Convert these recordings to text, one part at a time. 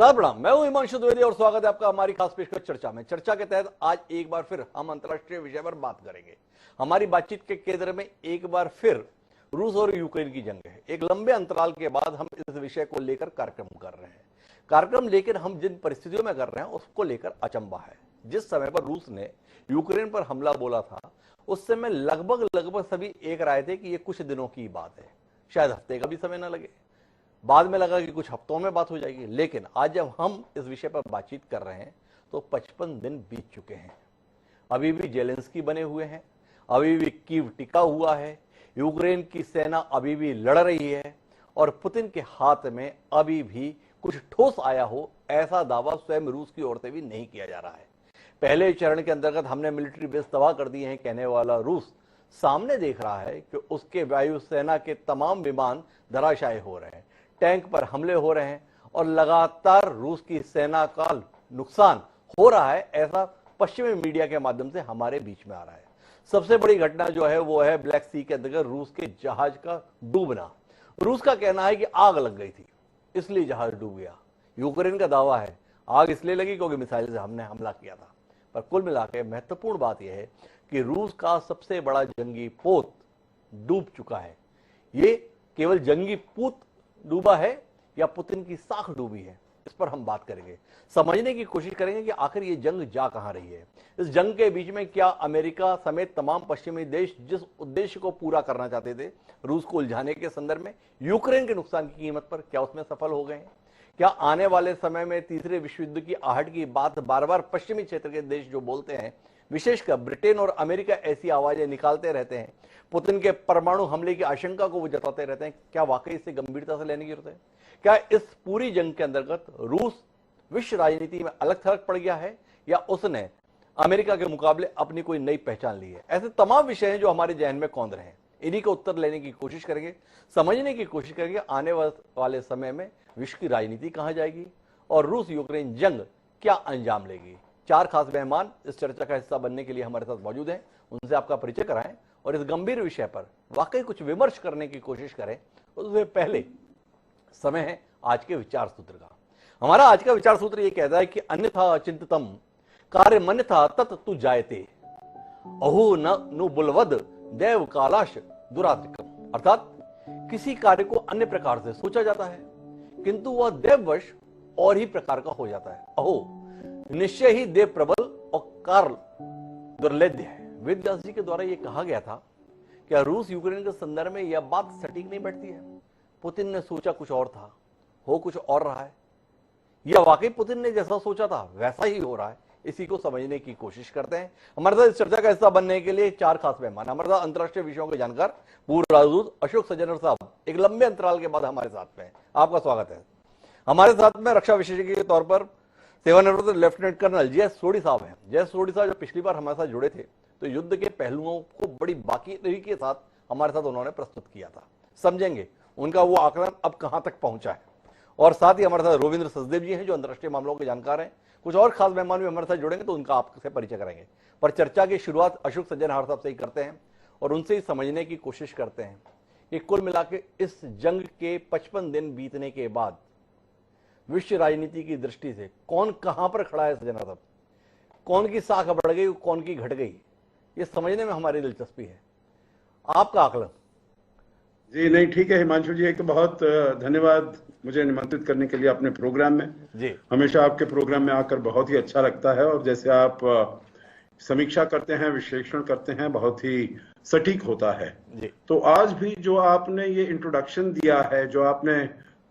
साहब प्रणाम, मैं हूं हिमांशु द्विवेदी और स्वागत है आपका हमारी खास पेशकश चर्चा में। चर्चा के तहत आज एक बार फिर हम अंतर्राष्ट्रीय विषय पर बात करेंगे। हमारी बातचीत के केंद्र में एक बार फिर रूस और यूक्रेन की जंग है। एक लंबे अंतराल के बाद हम इस विषय को लेकर कार्यक्रम कर रहे हैं। कार्यक्रम लेकर हम जिन परिस्थितियों में कर रहे हैं उसको लेकर अचंभा है। जिस समय पर रूस ने यूक्रेन पर हमला बोला था उस समय लगभग सभी एक राय थे कि ये कुछ दिनों की बात है, शायद हफ्ते का भी समय न लगे। बाद में लगा कि कुछ हफ्तों में बात हो जाएगी, लेकिन आज जब हम इस विषय पर बातचीत कर रहे हैं तो 55 दिन बीत चुके हैं। अभी भी जेलेंस्की बने हुए हैं, अभी भी कीव टिका हुआ है, यूक्रेन की सेना अभी भी लड़ रही है और पुतिन के हाथ में अभी भी कुछ ठोस आया हो ऐसा दावा स्वयं रूस की ओर से भी नहीं किया जा रहा है। पहले चरण के अंतर्गत हमने मिलिट्री बेस तबाह कर दिए हैं कहने वाला रूस सामने देख रहा है कि उसके वायुसेना के तमाम विमान धराशायी हो रहे हैं, टैंक पर हमले हो रहे हैं और लगातार रूस की सेना का नुकसान हो रहा है, ऐसा पश्चिमी मीडिया के माध्यम से हमारे बीच में आ रहा है। सबसे बड़ी घटना जो है वो है ब्लैक सी के अंतर्गत रूस के जहाज का डूबना। रूस का कहना है कि आग लग गई थी इसलिए जहाज डूब गया। यूक्रेन का दावा है आग इसलिए लगी क्योंकि मिसाइल से हमने हमला किया था। पर कुल मिलाकर महत्वपूर्ण बात यह है कि रूस का सबसे बड़ा जंगी पोत डूब चुका है। ये केवल जंगी पोत डूबा है या पुतिन की साख डूबी है, इस पर हम बात करेंगे, समझने की कोशिश करेंगे कि आखिर ये जंग जा कहां रही है। इस जंग के बीच में क्या अमेरिका समेत तमाम पश्चिमी देश जिस उद्देश्य को पूरा करना चाहते थे रूस को उलझाने के संदर्भ में यूक्रेन के नुकसान की कीमत पर, क्या उसमें सफल हो गए हैं? क्या आने वाले समय में तीसरे विश्व युद्ध की आहट की बात बार बार पश्चिमी क्षेत्र के देश जो बोलते हैं, विशेषकर ब्रिटेन और अमेरिका ऐसी आवाजें निकालते रहते हैं, पुतिन के परमाणु हमले की आशंका को वो जताते रहते हैं, क्या वाकई इसे गंभीरता से लेने की जरूरत है? क्या इस पूरी जंग के अंतर्गत रूस विश्व राजनीति में अलग थलग पड़ गया है या उसने अमेरिका के मुकाबले अपनी कोई नई पहचान ली है? ऐसे तमाम विषय हैं जो हमारे जहन में कौंध रहे हैं। इन्हीं का उत्तर लेने की कोशिश करेंगे, समझने की कोशिश करेंगे आने वाले समय में विश्व की राजनीति कहां जाएगी और रूस यूक्रेन जंग क्या अंजाम लेगी। चार खास मेहमान इस चर्चा का हिस्सा बनने के लिए हमारे साथ मौजूद हैं, उनसे आपका परिचय कराएं और इस गंभीर विषय पर वाकई कुछ विमर्श करने की कोशिश करें। उससे पहले समय है आज के विचार सूत्र का। हमारा आज का विचार सूत्र यह कहता है कि अन्यथा चिंतितम कार्य मन्यथा तत् तु जायते अहो न नु बुलवद देव कालाश दुरात्रिकम। अर्थात किसी कार्य को अन्य प्रकार से सोचा जाता है किंतु वह देववश और ही प्रकार का हो जाता है। अहो निश्चय ही देव प्रबल और कार्य दुर्लेद्य है। वेदव्यास जी के द्वारा यह कहा गया था। क्या रूस यूक्रेन के संदर्भ में यह बात सटीक नहीं बैठती है? पुतिन ने सोचा कुछ और था, हो कुछ और रहा है, या वाकई पुतिन ने जैसा सोचा था वैसा ही हो रहा है? इसी को समझने की कोशिश करते हैं। हमारे साथ इस चर्चा का हिस्सा बनने के लिए चार खास मेहमान हमारे साथ अंतर्राष्ट्रीय विषयों के जानकार पूर्व राजदूत अशोक सज्जनर साहब एक लंबे अंतराल के बाद हमारे साथ में, आपका स्वागत है। हमारे साथ में रक्षा विशेषज्ञ के तौर पर सेवानिवृत्त लेफ्टिनेंट कर्नल जयेश सोढ़ी साहब हैं। जयेश सोढ़ी साहब जो पिछली बार हमारे साथ जुड़े थे तो युद्ध के पहलुओं को बड़ी बारीकी के साथ हमारे साथ उन्होंने प्रस्तुत किया था। समझेंगे उनका वो आकलन अब कहां तक पहुंचा है। और साथ ही हमारे साथ रोविंद्र सचदेव जी हैं जो अंतर्राष्ट्रीय मामलों के जानकार हैं। कुछ और खास मेहमान भी हमारे साथ जुड़ेंगे तो उनका आपसे परिचय करेंगे। पर चर्चा की शुरुआत अशोक सज्जनहार साहब से ही करते हैं और उनसे ही समझने की कोशिश करते हैं कि कुल मिलाकर इस जंग के 55 दिन बीतने के बाद विश्व राजनीति की दृष्टि से कौन कहां पर खड़ा है? सज्जनहार साहब, कौन की साख बढ़ गई, कौन की घट गई, ये समझने में हमारी दिलचस्पी है। आपका आकलन। जी नहीं, ठीक है हिमांशु जी, एक तो बहुत धन्यवाद मुझे निमंत्रित करने के लिए अपने प्रोग्राम में। जी हमेशा आपके प्रोग्राम में आकर बहुत ही अच्छा लगता है और जैसे आप समीक्षा करते हैं, विश्लेषण करते हैं, बहुत ही सटीक होता है जी। तो आज भी जो आपने ये इंट्रोडक्शन दिया है, जो आपने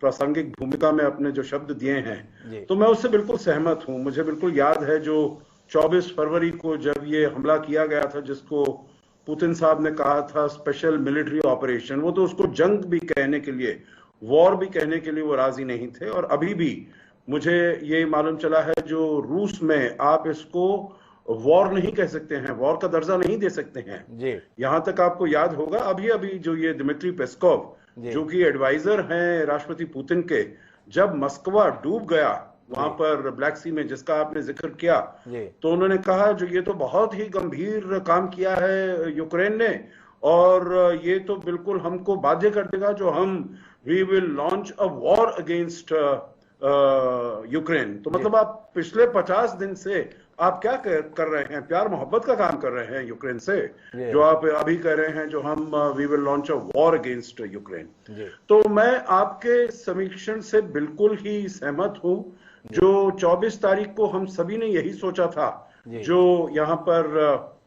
प्रासंगिक भूमिका में अपने जो शब्द दिए हैं, तो मैं उससे बिल्कुल सहमत हूं। मुझे बिल्कुल याद है जो 24 फरवरी को जब ये हमला किया गया था जिसको पुतिन साहब ने कहा था स्पेशल मिलिट्री ऑपरेशन, वो तो उसको जंग भी कहने के लिए, वॉर भी कहने के लिए वो राजी नहीं थे। और अभी भी मुझे ये मालूम चला है जो रूस में आप इसको वॉर नहीं कह सकते हैं, वॉर का दर्जा नहीं दे सकते हैं जी। यहां तक आपको याद होगा अभी जो ये दिमित्री पेस्कोव जो कि एडवाइजर हैं राष्ट्रपति पुतिन के, जब मस्कवा डूब गया वहां पर ब्लैक सी में जिसका आपने जिक्र किया, तो उन्होंने कहा जो ये तो बहुत ही गंभीर काम किया है यूक्रेन ने और ये तो बिल्कुल हमको बाध्य कर देगा जो हम we will launch a war against Ukraine. तो मतलब आप पिछले 50 दिन से आप क्या कर रहे हैं? प्यार मोहब्बत का काम कर रहे हैं यूक्रेन से, जो आप अभी कह रहे हैं जो हम we will launch a war against Ukraine. तो मैं आपके समीक्षण से बिल्कुल ही सहमत हूं। जो 24 तारीख को हम सभी ने यही सोचा था, जो यहाँ पर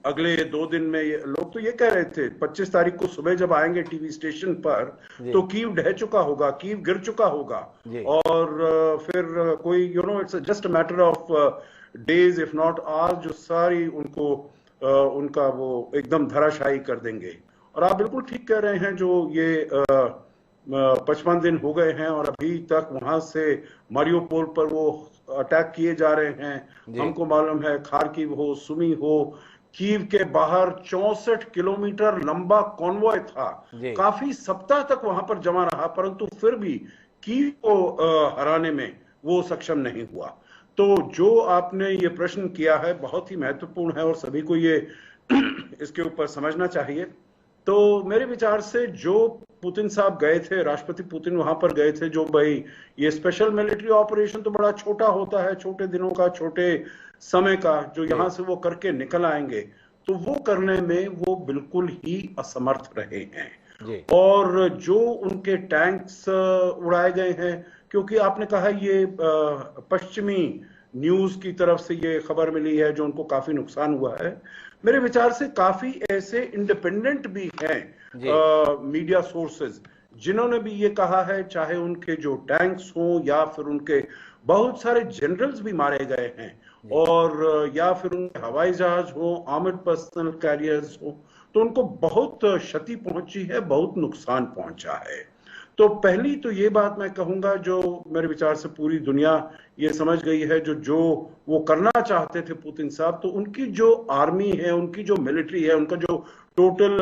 अगले 2 दिन में लोग तो ये कह रहे थे 25 तारीख को सुबह जब आएंगे टीवी स्टेशन पर तो कीव ढह चुका होगा, कीव गिर चुका होगा, और फिर कोई it's just a matter of days if not hours, जो सारी उनका वो एकदम धराशायी कर देंगे। और आप बिल्कुल ठीक कह रहे हैं, जो ये 55 दिन हो गए हैं और अभी तक वहां से मारियोपोल पर वो अटैक किए जा रहे हैं। हमको मालूम है खार्किव हो, सुमी हो, कीव के बाहर 64 किलोमीटर लंबा कॉन्वॉय था, काफी सप्ताह तक वहां पर जमा रहा, परंतु फिर भी कीव को हराने में वो सक्षम नहीं हुआ। तो जो आपने ये प्रश्न किया है बहुत ही महत्वपूर्ण है और सभी को ये इसके ऊपर समझना चाहिए। तो मेरे विचार से जो पुतिन साहब गए थे, राष्ट्रपति पुतिन वहां पर गए थे, जो भाई ये स्पेशल मिलिट्री ऑपरेशन तो बड़ा छोटा होता है, छोटे दिनों का, छोटे समय का, जो यहां से वो करके निकल आएंगे, तो वो करने में वो बिल्कुल ही असमर्थ रहे हैं। और जो उनके टैंक्स उड़ाए गए हैं, क्योंकि आपने कहा ये पश्चिमी न्यूज की तरफ से ये खबर मिली है जो उनको काफी नुकसान हुआ है। मेरे विचार से काफी ऐसे इंडिपेंडेंट भी हैं मीडिया सोर्सेज जिन्होंने भी ये कहा है, चाहे उनके जो टैंक्स हों या फिर उनके बहुत सारे जनरल्स भी मारे गए हैं, और या फिर उनके हवाई जहाज हो, आर्मर्ड पर्सनल कैरियर्स हो, तो उनको बहुत क्षति पहुंची है, बहुत नुकसान पहुंचा है। तो पहली तो ये बात मैं कहूंगा, जो मेरे विचार से पूरी दुनिया ये समझ गई है, जो वो करना चाहते थे पुतिन साहब, तो उनकी जो आर्मी है, उनकी जो मिलिट्री है, उनका जो टोटल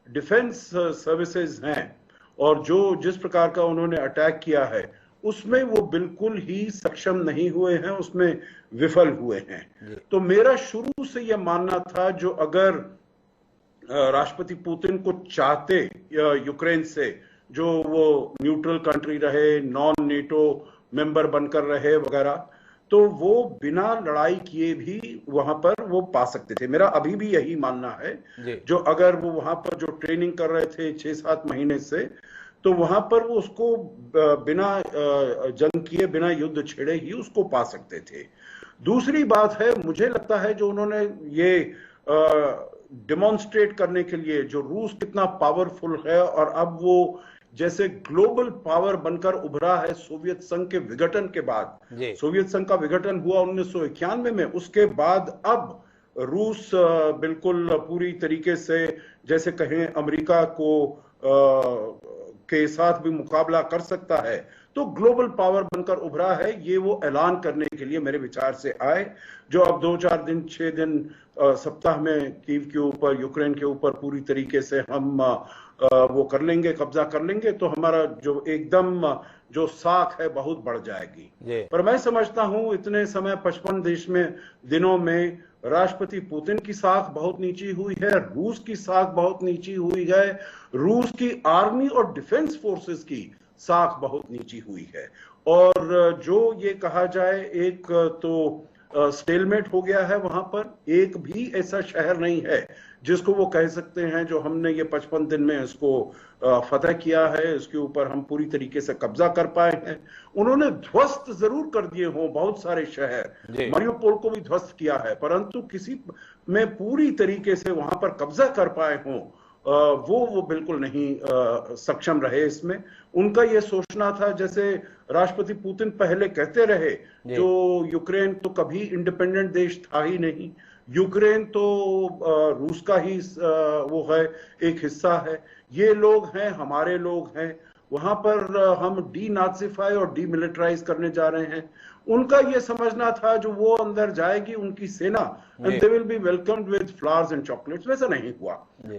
डिफेंस सर्विसेज हैं, और जो जिस प्रकार का उन्होंने अटैक किया है, उसमें वो बिल्कुल ही सक्षम नहीं हुए हैं, उसमें विफल हुए हैं। तो मेरा शुरू से यह मानना था, जो अगर राष्ट्रपति पुतिन को चाहते यूक्रेन से, जो वो न्यूट्रल कंट्री रहे, नॉन नेटो मेंबर बनकर रहे वगैरह, तो वो बिना लड़ाई किए भी वहां पर वो पा सकते थे। मेरा अभी भी यही मानना है, जो अगर वो वहां पर जो ट्रेनिंग कर रहे थे 6-7 महीने से, तो वहां पर वो उसको बिना जंग किए, बिना युद्ध छेड़े ही उसको पा सकते थे। दूसरी बात है, मुझे लगता है जो उन्होंने ये डेमोन्स्ट्रेट करने के लिए, जो रूस कितना पावरफुल है और अब वो जैसे ग्लोबल पावर बनकर उभरा है सोवियत संघ के विघटन के बाद। सोवियत संघ का विघटन हुआ 1991 में, उसके बाद अब रूस बिल्कुल पूरी तरीके से, जैसे कहें अमेरिका को के साथ भी मुकाबला कर सकता है, तो ग्लोबल पावर बनकर उभरा है। ये वो ऐलान करने के लिए मेरे विचार से आए, जो अब 2-4 दिन, 6 दिन, सप्ताह में कीव के ऊपर, यूक्रेन के ऊपर पूरी तरीके से हम वो कर लेंगे, कब्जा कर लेंगे, तो हमारा जो एकदम जो साख है बहुत बढ़ जाएगी। पर मैं समझता हूं इतने समय 55 दिनों में राष्ट्रपति पुतिन की साख बहुत नीची हुई है, रूस की साख बहुत नीची हुई है, रूस की आर्मी और डिफेंस फोर्सेस की साख बहुत नीची हुई है। और जो ये कहा जाए, एक तो स्टेलमेट हो गया है वहां पर, एक भी ऐसा शहर नहीं है जिसको वो कह सकते हैं जो हमने ये 55 दिन में इसको फतह किया है, इसके ऊपर हम पूरी तरीके से कब्जा कर पाए हैं। उन्होंने ध्वस्त जरूर कर दिए हों बहुत सारे शहर, मारियोपोल को भी ध्वस्त किया है, परंतु किसी में पूरी तरीके से वहां पर कब्जा कर पाए हों, वो बिल्कुल नहीं सक्षम रहे इसमें। उनका ये सोचना था, जैसे राष्ट्रपति पुतिन पहले कहते रहे, जो यूक्रेन तो कभी इंडिपेंडेंट देश था ही नहीं, यूक्रेन तो रूस का ही वो है, एक हिस्सा है, ये लोग हैं, हमारे लोग हैं, वहां पर हम डीनाजिफाई और डीमिलिटराइज करने जा रहे हैं। उनका ये समझना था जो वो अंदर जाएगी उनकी सेना, and they will be welcomed with flowers and chocolates. वैसा नहीं हुआ।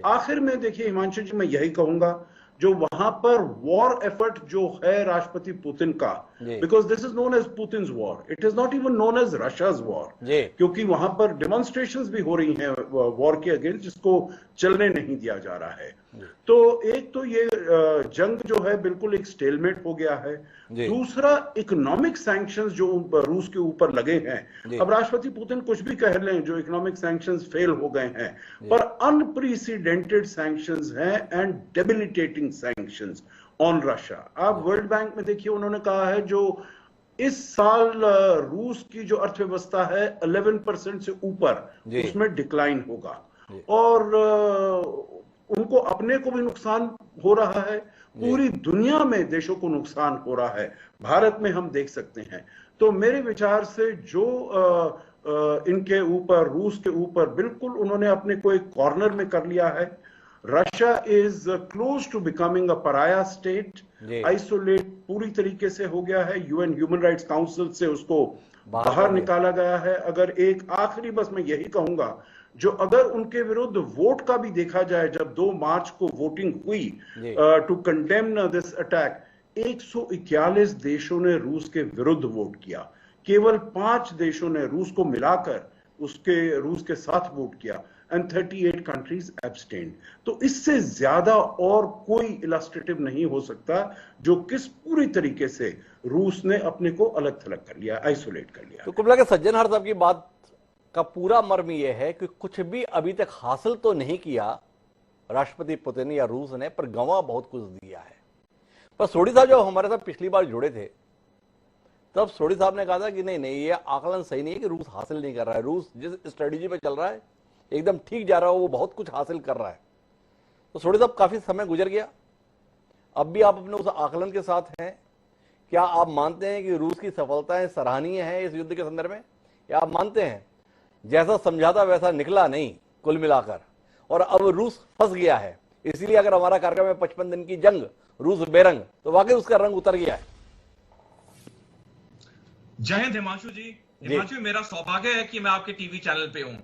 आखिर में देखिए हिमांशु जी, मैं यही कहूंगा, जो वहां पर वॉर एफर्ट जो है राष्ट्रपति पुतिन का, because this is known as Putin's war, it is not even known as Russia's war, क्योंकि वहां पर डेमोन्स्ट्रेशंस भी हो रही हैं वॉर के अगेंस्ट, जिसको चलने नहीं दिया जा रहा है। तो एक तो ये जंग जो है बिल्कुल एक स्टेलमेट हो गया है। दूसरा, इकोनॉमिक सैंक्शंस जो रूस के ऊपर लगे हैं, अब राष्ट्रपति पुतिन कुछ भी कह लें, जो इकोनॉमिक सैंक्शंस फेल हो गए हैं, पर अनप्रेसिडेंटेड सैंक्शंस हैं and debilitating sanctions on Russia. आप वर्ल्ड बैंक में देखिए, उन्होंने कहा है जो इस साल रूस की जो अर्थव्यवस्था है 11% से ऊपर, उसमें डिक्लाइन होगा, और उनको अपने को भी नुकसान हो रहा है, पूरी दुनिया में देशों को नुकसान हो रहा है, भारत में हम देख सकते हैं। तो मेरे विचार से जो इनके ऊपर, रूस के ऊपर बिल्कुल उन्होंने अपने को एक कॉर्नर में कर लिया है। Russia is close to becoming a pariah state, isolate पूरी तरीके से हो गया है, यूएन ह्यूमन राइट्स काउंसिल से उसको बाहर निकाला गया है। अगर एक आखिरी बस मैं यही कहूंगा, जो अगर उनके विरुद्ध वोट का भी देखा जाए, जब 2 मार्च को वोटिंग हुई टू कंडेम दिस अटैक, 141 देशों ने रूस के विरुद्ध वोट किया, केवल 5 देशों ने रूस को मिलाकर रूस के साथ वोट किया, एंड 38 कंट्रीज एब्सटेन्ड। तो इससे ज्यादा और कोई इलस्ट्रेटिव नहीं हो सकता, जो किस पूरी तरीके से रूस ने अपने को अलग थलग कर लिया, आइसोलेट कर लिया। तो कुबला के सज्जनहर साहब की बात का पूरा मर्म यह है कि कुछ भी अभी तक हासिल तो नहीं किया राष्ट्रपति पुतिन या रूस ने, पर गंवा बहुत कुछ दिया है। पर सोडी साहब जब हमारे साथ पिछली बार जुड़े थे, तब सोडी साहब ने कहा था कि नहीं ये आकलन सही नहीं है कि रूस हासिल नहीं कर रहा है, रूस जिस स्ट्रेटेजी पे चल रहा है एकदम ठीक जा रहा है, वो बहुत कुछ हासिल कर रहा है। तो सोडी साहब काफी समय गुजर गया, अब भी आप अपने उस आकलन के साथ हैं। क्या आप मानते हैं कि रूस की सफलताएं सराहनीय हैं इस युद्ध के संदर्भ में, या आप मानते हैं जैसा समझा था वैसा निकला नहीं कुल मिलाकर, और अब रूस फंस गया है, इसीलिए अगर हमारा कार्यक्रम है 55 दिन की जंग रूस बेरंग, तो वाकई उसका रंग उतर गया है? जय हिंद हिमांशु जी। हिमांशु, मेरा सौभाग्य है कि मैं आपके टीवी चैनल पे हूँ।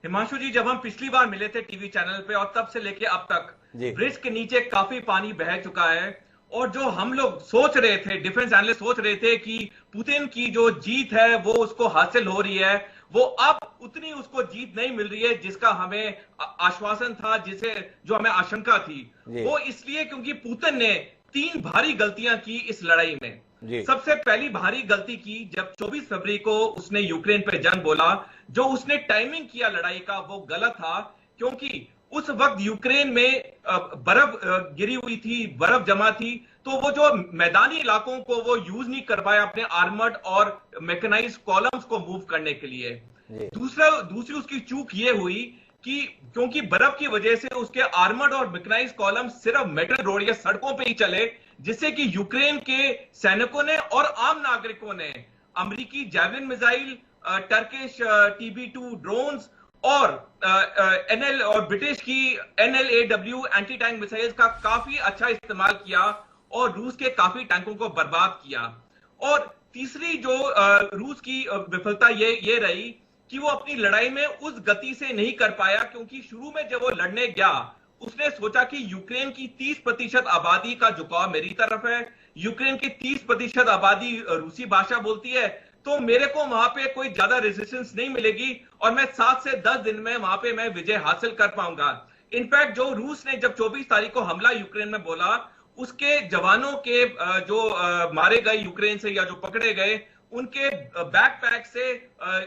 हिमांशु जी, जब हम पिछली बार मिले थे टीवी चैनल पे, और तब से लेके अब तक ब्रिज के नीचे काफी पानी बह चुका है, और जो हम लोग सोच रहे थे, डिफेंस एनालिस्ट सोच रहे थे कि पुतिन की जो जीत है वो उसको हासिल हो रही है, वो अब उतनी उसको जीत नहीं मिल रही है जिसका हमें आश्वासन था, जो हमें आशंका थी। वो इसलिए क्योंकि पुतिन ने 3 भारी गलतियां की इस लड़ाई में। सबसे पहली भारी गलती की जब 24 फरवरी को उसने यूक्रेन पे जंग बोला, जो उसने टाइमिंग किया लड़ाई का वो गलत था, क्योंकि उस वक्त यूक्रेन में बर्फ गिरी हुई थी, बर्फ जमा थी, तो वो जो मैदानी इलाकों को वो यूज नहीं कर पाया अपने आर्मर्ड और मैकेनाइज्ड कॉलम्स को मूव करने के लिए। दूसरी उसकी चूक ये हुई कि क्योंकि बर्फ की वजह से उसके आर्मर्ड और मैकेनाइज्ड कॉलम सिर्फ मेटल रोड या सड़कों पे ही चले, जिससे कि यूक्रेन के सैनिकों ने और आम नागरिकों ने अमेरिकी javelin missile, Turkish TB2 drones और NL और ब्रिटिश की NLAW एंटी टैंक मिसाइल्स का काफी अच्छा इस्तेमाल किया और रूस के काफी टैंकों को बर्बाद किया। और तीसरी जो रूस की विफलता ये रही कि वो अपनी लड़ाई में उस गति से नहीं कर पाया, क्योंकि शुरू में जब वो लड़ने गया उसने सोचा कि यूक्रेन की 30% आबादी का झुकाव मेरी तरफ है, यूक्रेन की 30% आबादी रूसी भाषा बोलती है, तो मेरे को वहां पे कोई ज्यादा रेजिस्टेंस नहीं मिलेगी और मैं 7 से 10 दिन में वहां पे मैं विजय हासिल कर पाऊंगा। इनफैक्ट जो रूस ने जब 24 तारीख को हमला यूक्रेन में बोला, उसके जवानों के जो मारे गए यूक्रेन से या जो पकड़े गए, उनके बैकपैक से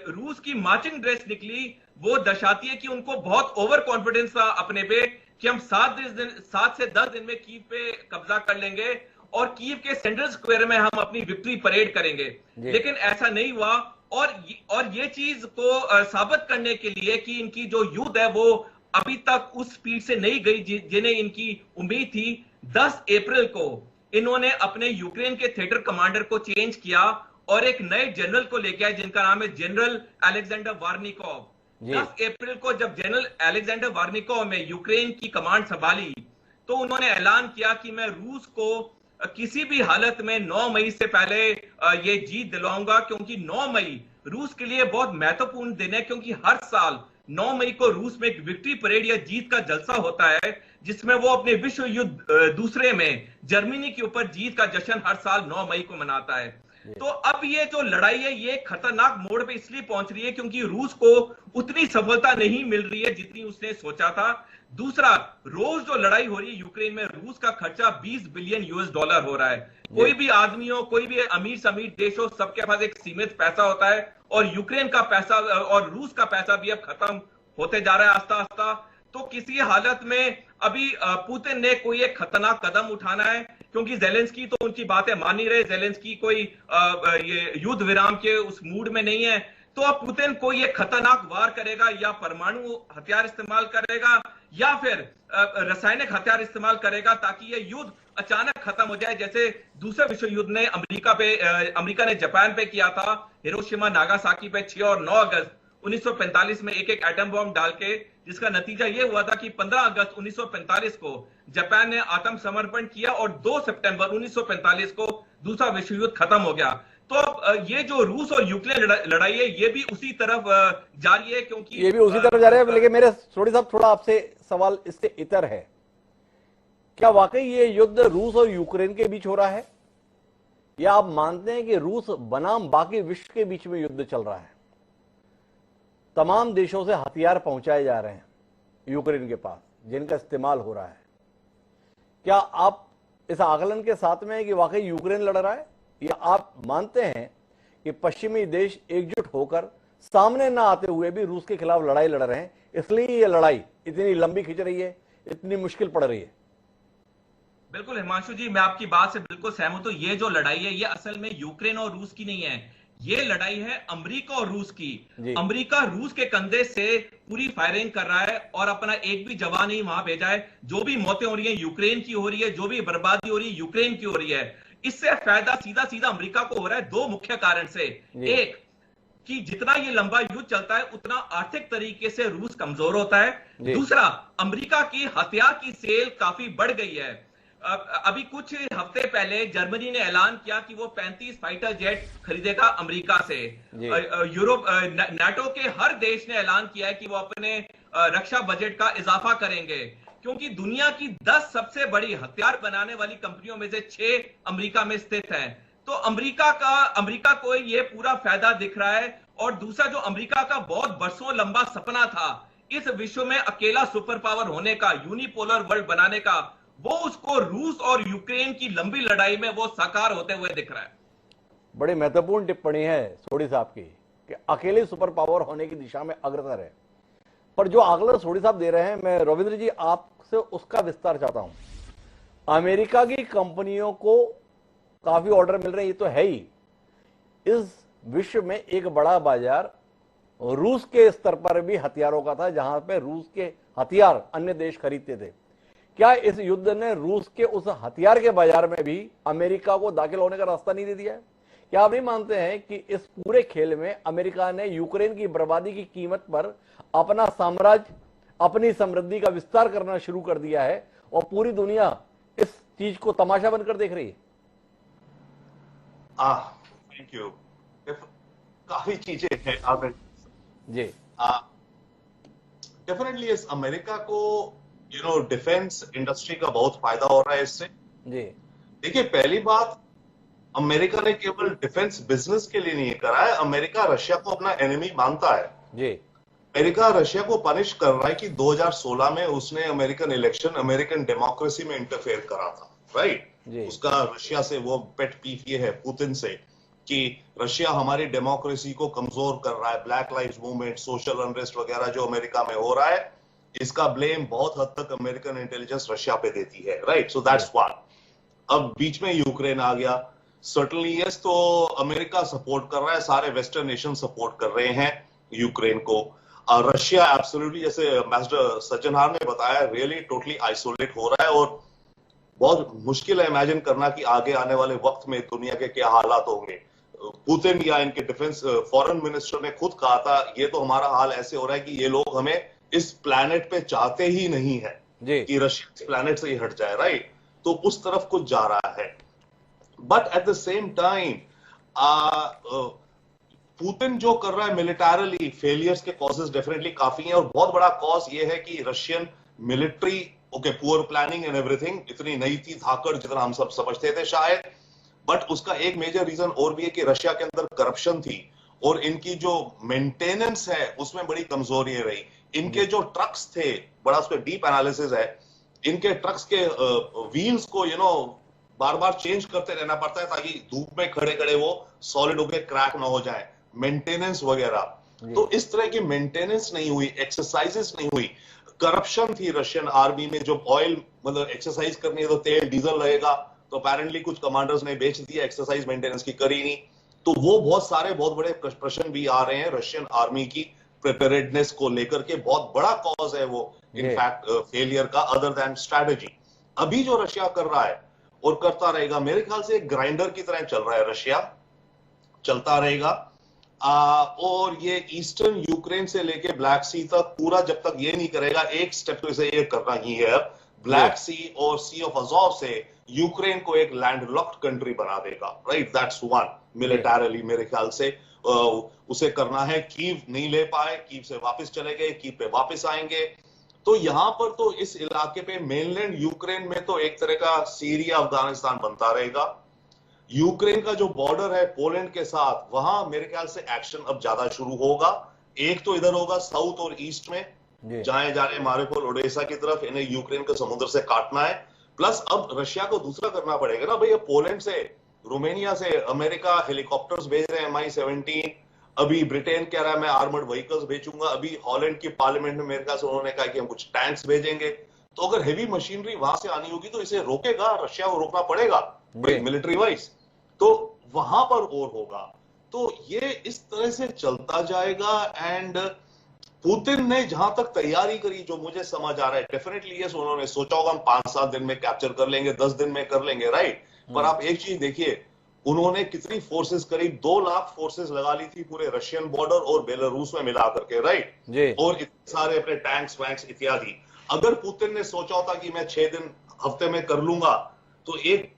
रूस की मार्चिंग ड्रेस निकली। वो दर्शाती है कि उनको बहुत ओवर कॉन्फिडेंस था अपने पे कि हम 7 से 10 दिन में कीव पे कब्जा कर लेंगे और कीव के सेंट्रल स्क्वायर में हम अपनी विक्ट्री परेड करेंगे, लेकिन ऐसा नहीं हुआ। और ये चीज को साबित करने के लिए कि इनकी जो युद्ध है वो अभी तक उस स्पीड से नहीं गई जिन्हें इनकी उम्मीद थी, 10 अप्रैल को इन्होंने अपने यूक्रेन के थिएटर कमांडर को चेंज किया और एक नए जनरल को लेके आए जिनका नाम है जनरल अलेक्जेंडर वार्निकोव। 10 अप्रैल को जब जनरल अलेक्जेंडर वार्निकोव ने यूक्रेन की कमांड संभाली, तो उन्होंने ऐलान किया कि मैं रूस को किसी भी हालत में 9 मई से पहले ये जीत दिलाऊंगा, क्योंकि 9 मई रूस के लिए बहुत महत्वपूर्ण दिन है, क्योंकि हर साल 9 मई को रूस में एक विक्ट्री परेड या जीत का जलसा होता है, जिसमें वो अपने विश्व युद्ध दूसरे में जर्मनी के ऊपर जीत का जश्न हर साल 9 मई को मनाता है। तो अब ये जो लड़ाई है ये खतरनाक मोड़ पे इसलिए पहुंच रही है क्योंकि रूस को उतनी सफलता नहीं मिल रही है जितनी उसने सोचा था। दूसरा, रोज जो लड़ाई हो रही है यूक्रेन में, रूस का खर्चा 20 बिलियन यूएस डॉलर हो रहा है। कोई भी आदमी हो, कोई भी अमीर से अमीर देश हो, सबके पास एक सीमित पैसा होता है और यूक्रेन का पैसा और रूस का पैसा भी अब खत्म होते जा रहा है आस्ता आस्ता। तो किसी हालत में अभी पुतिन ने कोई एक खतरनाक कदम उठाना है क्योंकि जेलेंस्की तो उनकी बातें मान नहीं रहे। जेलेंस्की कोई ये युद्ध विराम के उस मूड में नहीं है। तो अब पुतिन कोई एक खतरनाक वार करेगा, या परमाणु हथियार इस्तेमाल करेगा या फिर रासायनिक हथियार इस्तेमाल करेगा ताकि ये युद्ध अचानक खत्म हो जाए, जैसे दूसरे विश्व युद्ध ने अमेरिका ने जापान पे किया था, हिरोशिमा नागासाकी पे 6 और 9 अगस्त 1945 में एक एटम बॉम्ब डाल के, जिसका नतीजा यह हुआ था कि 15 अगस्त 1945 को जापान ने आत्मसमर्पण किया और 2 सितंबर 1945 को दूसरा विश्व युद्ध खत्म हो गया। तो ये जो रूस और यूक्रेन लड़ाई है ये भी उसी तरफ जारी है, क्योंकि ये भी उसी तरफ जा रहा है। लेकिन मेरे सोडी साहब थोड़ा आपसे सवाल इससे इतर है, क्या वाकई ये युद्ध रूस और यूक्रेन के बीच हो रहा है, या आप मानते हैं कि रूस बनाम बाकी विश्व के बीच में युद्ध चल रहा है? तमाम देशों से हथियार पहुंचाए जा रहे हैं यूक्रेन के पास जिनका इस्तेमाल हो रहा है। क्या आप इस आकलन के साथ में है कि वाकई यूक्रेन लड़ रहा है, या आप मानते हैं कि पश्चिमी देश एकजुट होकर सामने ना आते हुए भी रूस के खिलाफ लड़ाई लड़ रहे हैं, इसलिए ये लड़ाई इतनी लंबी खिंच रही है, इतनी मुश्किल पड़ रही है? बिल्कुल हिमांशु जी, मैं आपकी बात से बिल्कुल सहमत हूं। ये जो लड़ाई है ये असल में यूक्रेन और रूस की नहीं है, ये लड़ाई है अमेरिका और रूस की। अमेरिका रूस के कंधे से पूरी फायरिंग कर रहा है और अपना एक भी जवान नहीं वहां भेजा है। जो भी मौतें हो रही है यूक्रेन की हो रही है, जो भी बर्बादी हो रही है यूक्रेन की हो रही है। इससे फायदा सीधा सीधा अमेरिका को हो रहा है 2 मुख्य कारण से। एक, कि जितना ये लंबा युद्ध चलता है उतना आर्थिक तरीके से रूस कमजोर होता है। दूसरा, अमेरिका की हथियार की सेल काफी बढ़ गई है। अभी कुछ हफ्ते पहले जर्मनी ने ऐलान किया कि वो 35 फाइटर जेट खरीदेगा अमेरिका से। यूरोप नाटो के हर देश ने ऐलान किया है कि वो अपने रक्षा बजट का इजाफा करेंगे, क्योंकि दुनिया की 10 सबसे बड़ी हथियार बनाने वाली कंपनियों में से 6 अमेरिका में स्थित हैं। तो अमेरिका को ये पूरा फायदा दिख रहा है। और दूसरा, जो अमेरिका का बहुत बरसों लंबा सपना था इस विश्व में अकेला सुपर पावर होने का, यूनिपोलर वर्ल्ड बनाने का, वो उसको रूस और यूक्रेन की लंबी लड़ाई में वो साकार होते हुए दिख रहा है। बड़ी महत्वपूर्ण टिप्पणी है सोडी साहब की कि अकेले सुपर पावर होने की दिशा में अग्रसर है। पर जो आकलन सोडी साहब दे रहे हैं, मैं रविंद्र जी आपसे उसका विस्तार चाहता हूं। अमेरिका की कंपनियों को काफी ऑर्डर मिल रहे हैं, ये तो है ही। इस विश्व में एक बड़ा बाजार रूस के स्तर पर भी हथियारों का था, जहां पे रूस के हथियार अन्य देश खरीदते थे। क्या इस युद्ध ने रूस के उस हथियार के बाजार में भी अमेरिका को दाखिल होने का रास्ता नहीं दे दिया है? क्या आप नहीं मानते हैं कि इस पूरे खेल में अमेरिका ने यूक्रेन की बर्बादी की कीमत पर अपना साम्राज्य, अपनी समृद्धि का विस्तार करना शुरू कर दिया है और पूरी दुनिया इस चीज को तमाशा बनकर देख रही है? Thank you. काफी चीजें हैं आपने जी। डेफिनेटली इस अमेरिका को डिफेंस इंडस्ट्री का बहुत फायदा हो रहा है इससे। जी देखिए, पहली बात, अमेरिका ने केवल डिफेंस बिजनेस के लिए नहीं करा है, अमेरिका रशिया को अपना एनिमी मानता है। जी। अमेरिका रशिया को पनिश कर रहा है कि 2016 में उसने अमेरिकन इलेक्शन, अमेरिकन डेमोक्रेसी में इंटरफेयर करा था, राइट। उसका रशिया से वो पेट पीफ ये है पुतिन से कि रशिया हमारी डेमोक्रेसी को कमजोर कर रहा है। Black lives movement, social unrest वगैरह जो अमेरिका में हो रहा है, इसका ब्लेम बहुत हद तक अमेरिकन इंटेलिजेंस रशिया पे देती है, राइट। So that's one. अब बीच में यूक्रेन आ गया, सर्टनली यस, तो अमेरिका सपोर्ट कर रहा है, सारे वेस्टर्न नेशन सपोर्ट कर रहे हैं यूक्रेन को। रशिया एब्सोल्युटली, जैसे एम्बेसडर सज्जनहार ने बताया, रियली टोटली आइसोलेट हो रहा है और बहुत मुश्किल है इमेजिन करना कि आगे आने वाले वक्त में दुनिया के क्या हालात होंगे। पुतिन या इनके डिफेंस फॉरेन मिनिस्टर ने खुद कहा था, ये तो हमारा हाल ऐसे हो रहा है कि ये लोग हमें इस प्लैनेट पे चाहते ही नहीं है कि रशिया इस प्लैनेट से ही हट जाए, राइट। तो उस तरफ कुछ जा रहा है। But at the same time Putin जो कर रहा है मिलिटरली, फेलियर्स के कॉजेस डेफिनेटली काफी हैं और बहुत बड़ा कॉज ये है कि Russian military, okay, poor planning and everything, इतनी नहीं थी धाकड़ जितना हम सब समझते थे शायद, बट उसका एक मेजर रीजन और भी है कि रशिया के अंदर करप्शन थी और इनकी जो मेंटेनेंस है उसमें बड़ी कमजोरी रही। इनके जो ट्रक्स थे, बड़ा उस पर डीप एनालिसिस है, इनके ट्रक्स के व्हील्स को बार बार चेंज करते रहना पड़ता है ताकि धूप में खड़े खड़े वो सॉलिड होकर क्रैक ना हो जाए, मेंटेनेंस वगैरह। तो इस तरह की मेंटेनेंस नहीं हुई, एक्सरसाइजेस नहीं हुई, करप्शन थी रशियन आर्मी में। जो ऑयल मतलब एक्सरसाइज करनी है तो तेल डीजल लगेगा, तो अपेरेंटली कुछ कमांडर्स ने बेच दिया, एक्सरसाइज मेंटेनेंस की करी नहीं। तो वो बहुत बड़े प्रश्न भी आ रहे हैं रशियन आर्मी की प्रिपेयर्डनेस को लेकर के। बहुत बड़ा कॉज है वो इनफैक्ट फेलियर का, अदर देन स्ट्रैटेजी। अभी जो रशिया कर रहा है और करता रहेगा, मेरे ख्याल से एक ग्राइंडर की तरह चल रहा है रशिया, चलता रहेगा। और ये ईस्टर्न यूक्रेन से लेके ब्लैक सी तक पूरा जब तक ये नहीं करेगा, एक स्टेप तो इसे ये करना ही है, ब्लैक सी और सी ऑफ अजोव से यूक्रेन को एक लैंडलॉक्ड कंट्री बना देगा, राइट? दैट्स वन मिलिटरीली मेरे ख्याल से उसे करना है। कीव नहीं ले पाए, कीव से वापस चले गए, कीव पे वापस आएंगे। तो यहां पर तो इस इलाके पे मेनलैंड यूक्रेन में तो एक तरह का सीरिया अफगानिस्तान बनता रहेगा। यूक्रेन का जो बॉर्डर है पोलैंड के साथ, वहां मेरे ख्याल से एक्शन अब ज्यादा शुरू होगा। एक तो इधर होगा साउथ और ईस्ट में, जाए जा रहे मारिउपोल ओडेसा की तरफ, इन्हें यूक्रेन को समुद्र से काटना है। प्लस अब रशिया को दूसरा करना पड़ेगा ना भैया, पोलैंड से, रोमानिया से अमेरिका हेलीकॉप्टर्स भेज रहे हैं MI-17, अभी ब्रिटेन कह रहा है मैं आर्मर्ड व्हीकल्स भेजूंगा, अभी हॉलैंड की पार्लियामेंट में मेरे ख्याल से उन्होंने कहा कि हम कुछ टैंक्स भेजेंगे। तो अगर हेवी मशीनरी वहां से आनी होगी तो इसे रोकेगा, रशिया को रोकना पड़ेगा मिलिट्री वाइज, तो वहां पर और होगा। तो ये इस तरह से चलता जाएगा। एंड पुतिन ने जहां तक तैयारी करी, जो मुझे समझ आ रहा है, डेफिनेटली यस, उन्होंने सोचा होगा हम 5-7 दिन में कैप्चर कर लेंगे, 10 दिन में कर लेंगे, राइट? पर आप एक चीज देखिए, उन्होंने कितनी फोर्सेस, करीब 2 लाख फोर्सेस लगा ली थी पूरे रशियन बॉर्डर और बेलारूस में मिला करके, राइट? और इतने सारे अपने टैंक्स वैंक्स इत्यादि। अगर पुतिन ने सोचा होता कि मैं 6 दिन हफ्ते में कर लूंगा, तो एक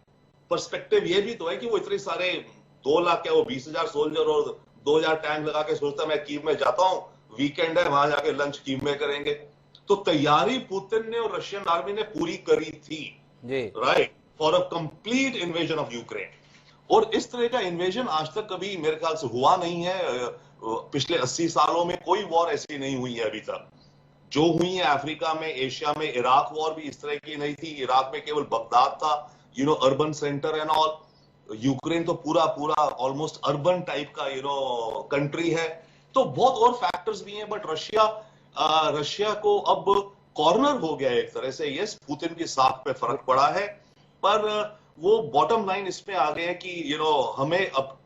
पर्सपेक्टिव ये भी तो है कि वो इतने सारे 2 लाख क्या वो 20,000 सोल्जर और 2,000 टैंक लगा के सोचता मैं कीव में जाता हूं, वीकेंड है, वहां जाके लंच कीव में करेंगे। तो तैयारी पुतिन ने और रशियन आर्मी ने पूरी करी थी, right, for a complete invasion of Ukraine. और इस तरह का इन्वेजन आज तक कभी मेरे ख्याल से हुआ नहीं है। पिछले 80 सालों में कोई वॉर ऐसी नहीं हुई है अभी तक। जो हुई है अफ्रीका में, एशिया में, इराक वॉर भी इस तरह की नहीं थी। इराक में केवल बगदाद था, urban centre and all. Ukraine तो पूरा ऑलमोस्ट अर्बन टाइप का कंट्री है। तो बहुत और फैक्टर्स भी हैं, बट रशिया को अब कॉर्नर हो गया है एक तरह से। यस, पुतिन की साख पे फर्क पड़ा है, पर वो बॉटम लाइन इसमें आ गए हैं कि हमें अब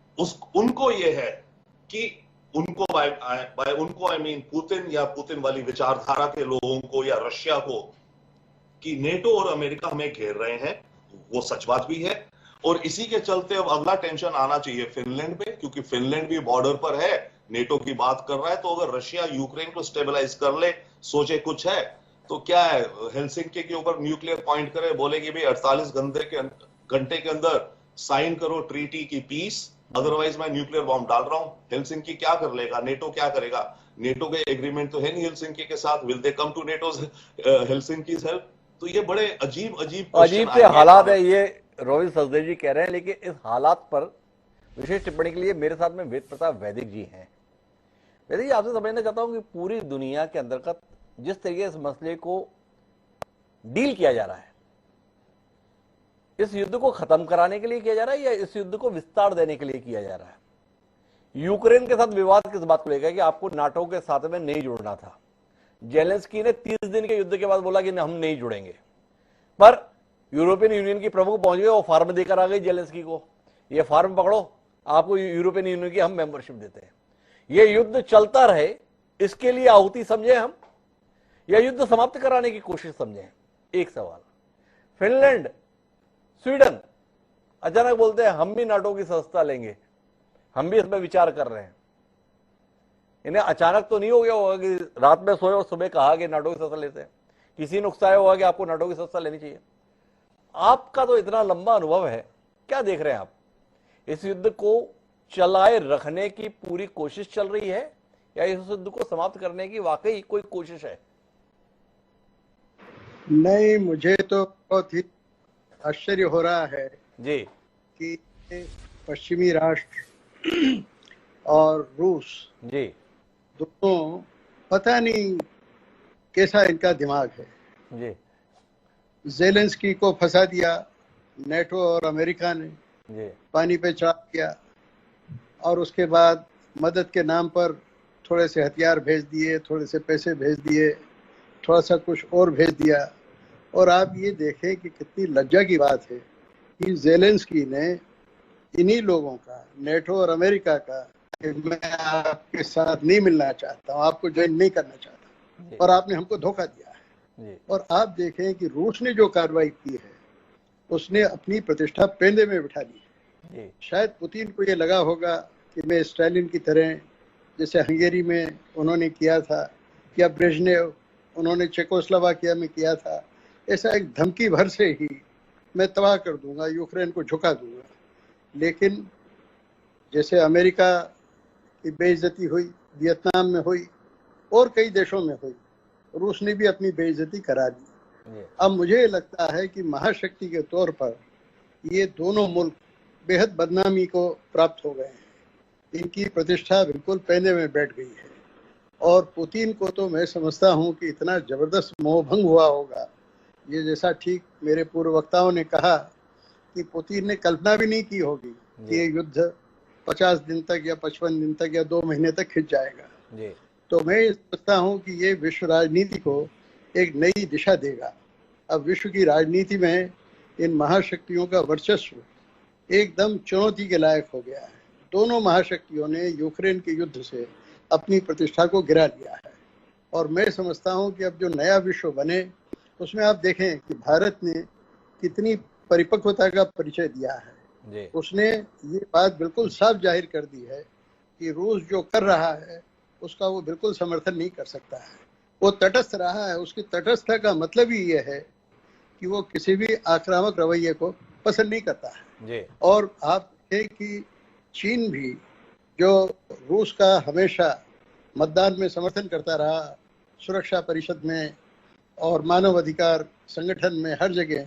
उनको ये है कि उनको आई मीन पुतिन या पुतिन वाली विचारधारा के लोगों को या रशिया को, कि नेटो और अमेरिका हमें घेर रहे हैं। वो सच बात भी है। और इसी के चलते अब अगला टेंशन आना चाहिए फिनलैंड पे, क्योंकि फिनलैंड भी बॉर्डर पर है, नेटो की बात कर रहा है। तो अगर रशिया यूक्रेन को स्टेबलाइज कर ले, सोचे कुछ है, तो क्या है, हेलसिंकी के ऊपर न्यूक्लियर पॉइंट करे, बोले कि भाई 48 घंटे के अंदर साइन करो ट्रीटी की पीस, अदरवाइज मैं न्यूक्लियर बॉम्ब डाल रहा हूं। हेलसिंकी क्या कर लेगा, नेटो क्या करेगा? नेटो के एग्रीमेंट तो है नहीं हेलसिंकी के साथ। Will they come to NATO's Helsinki's help? तो ये बड़े अजीब से हालात है। ये रोहित सचदेव जी कह रहे हैं, लेकिन इस हालात पर विशेष टिप्पणी के लिए मेरे साथ में वेद प्रताप वैदिक जी हैं। वैदिक जी, आपसे समझना चाहता हूं कि पूरी दुनिया के अंतर्गत जिस तरीके इस मसले को डील किया जा रहा है, इस युद्ध को खत्म कराने के लिए किया जा रहा है या इस युद्ध को विस्तार देने के लिए किया जा रहा है? यूक्रेन के साथ विवाद किस बात को लेकर कि आपको नाटो के साथ में नहीं जुड़ना था। जेलेंस्की ने 30 दिन के युद्ध के बाद बोला कि हम नहीं जुड़ेंगे, पर यूरोपियन यूनियन की प्रमुख पहुंच गए, वो फार्म देकर आ गई जेलेंस्की को, ये फार्म पकड़ो, आपको यूरोपियन यूनियन की हम मेंबरशिप देते हैं। ये युद्ध चलता रहे, इसके लिए आहुति समझे हम या युद्ध समाप्त कराने की कोशिश समझे? एक सवाल। फिनलैंड, स्वीडन अचानक बोलते हैं हम भी नाटो की सदस्यता लेंगे, हम भी इसमें विचार कर रहे हैं। इन्हें अचानक तो नहीं हो गया होगा कि रात में सोए और सुबह कहा कि नाटो की सदस्यता लेते हैं। किसी ने उकसाया होगा कि आपको नाटो की सदस्यता लेनी चाहिए। आपका तो इतना लंबा अनुभव है, क्या देख रहे हैं आप? इस युद्ध को चलाए रखने की पूरी कोशिश चल रही है या इस युद्ध को समाप्त करने की वाकई कोई कोशिश है? नहीं, मुझे तो बहुत ही आश्चर्य हो रहा है जी कि पश्चिमी राष्ट्र और रूस जी दोनों पता नहीं कैसा इनका दिमाग है। जी ज़ेलेंस्की को फंसा दिया नेटो और अमेरिका ने, जी पानी पे चढ़ा दिया और उसके बाद मदद के नाम पर थोड़े से हथियार भेज दिए, थोड़े से पैसे भेज दिए, थोड़ा सा कुछ और भेज दिया। और आप ये देखें कि कितनी लज्जा की बात है कि ज़ेलेंस्की ने इन्हीं लोगों का, नेटो और अमेरिका का, कि मैं आपके साथ नहीं मिलना चाहता हूँ, आपको ज्वाइन नहीं करना चाहता, और आपने हमको धोखा दिया है। और आप देखें कि रूस ने जो कार्रवाई की है उसने अपनी प्रतिष्ठा पेंदे में बिठा ली है। शायद पुतिन को ये लगा होगा कि मैं स्टालिन की तरह, जैसे हंगेरी में उन्होंने किया था या ब्रेजनेव उन्होंने चेकोस्लोवाकिया में किया था, ऐसा एक धमकी भर से ही मैं तबाह कर दूंगा, यूक्रेन को झुका दूंगा। लेकिन जैसे अमेरिका की बेइज्जती हुई, वियतनाम में हुई और कई देशों में हुई, रूस ने भी अपनी बेइज्जती करा दी। अब मुझे लगता है कि महाशक्ति के तौर पर ये दोनों मुल्क बेहद बदनामी को प्राप्त हो गए हैं। इनकी प्रतिष्ठा बिल्कुल पैंदे में बैठ गई है। और पुतिन को तो मैं समझता हूँ कि इतना जबरदस्त मोहभंग हुआ होगा, ये जैसा ठीक मेरे पूर्व वक्ताओं ने कहा कि पुतिन ने कल्पना भी नहीं की होगी कि ये युद्ध 50 दिन तक या 55 दिन तक या 2 महीने तक खिंच जाएगा। तो मैं सोचता हूँ कि ये विश्व राजनीति को एक नई दिशा देगा। अब विश्व की राजनीति में इन महाशक्तियों का वर्चस्व एकदम चुनौती के लायक हो गया है। दोनों महाशक्तियों ने यूक्रेन के युद्ध से अपनी प्रतिष्ठा को गिरा लिया है। और मैं समझता हूँ कि अब जो नया विश्व बने उसमें आप देखें कि भारत ने कितनी परिपक्वता का परिचय दिया है। उसने ये बात बिल्कुल साफ जाहिर कर दी है कि रूस जो कर रहा है उसका वो बिल्कुल समर्थन नहीं कर सकता है। वो तटस्थ रहा है। उसकी तटस्थता का मतलब ही ये है कि वो किसी भी आक्रामक रवैये को पसंद नहीं करता है। और आप देखें कि चीन भी, जो रूस का हमेशा मतदान में समर्थन करता रहा, सुरक्षा परिषद में और मानव अधिकार संगठन में, हर जगह,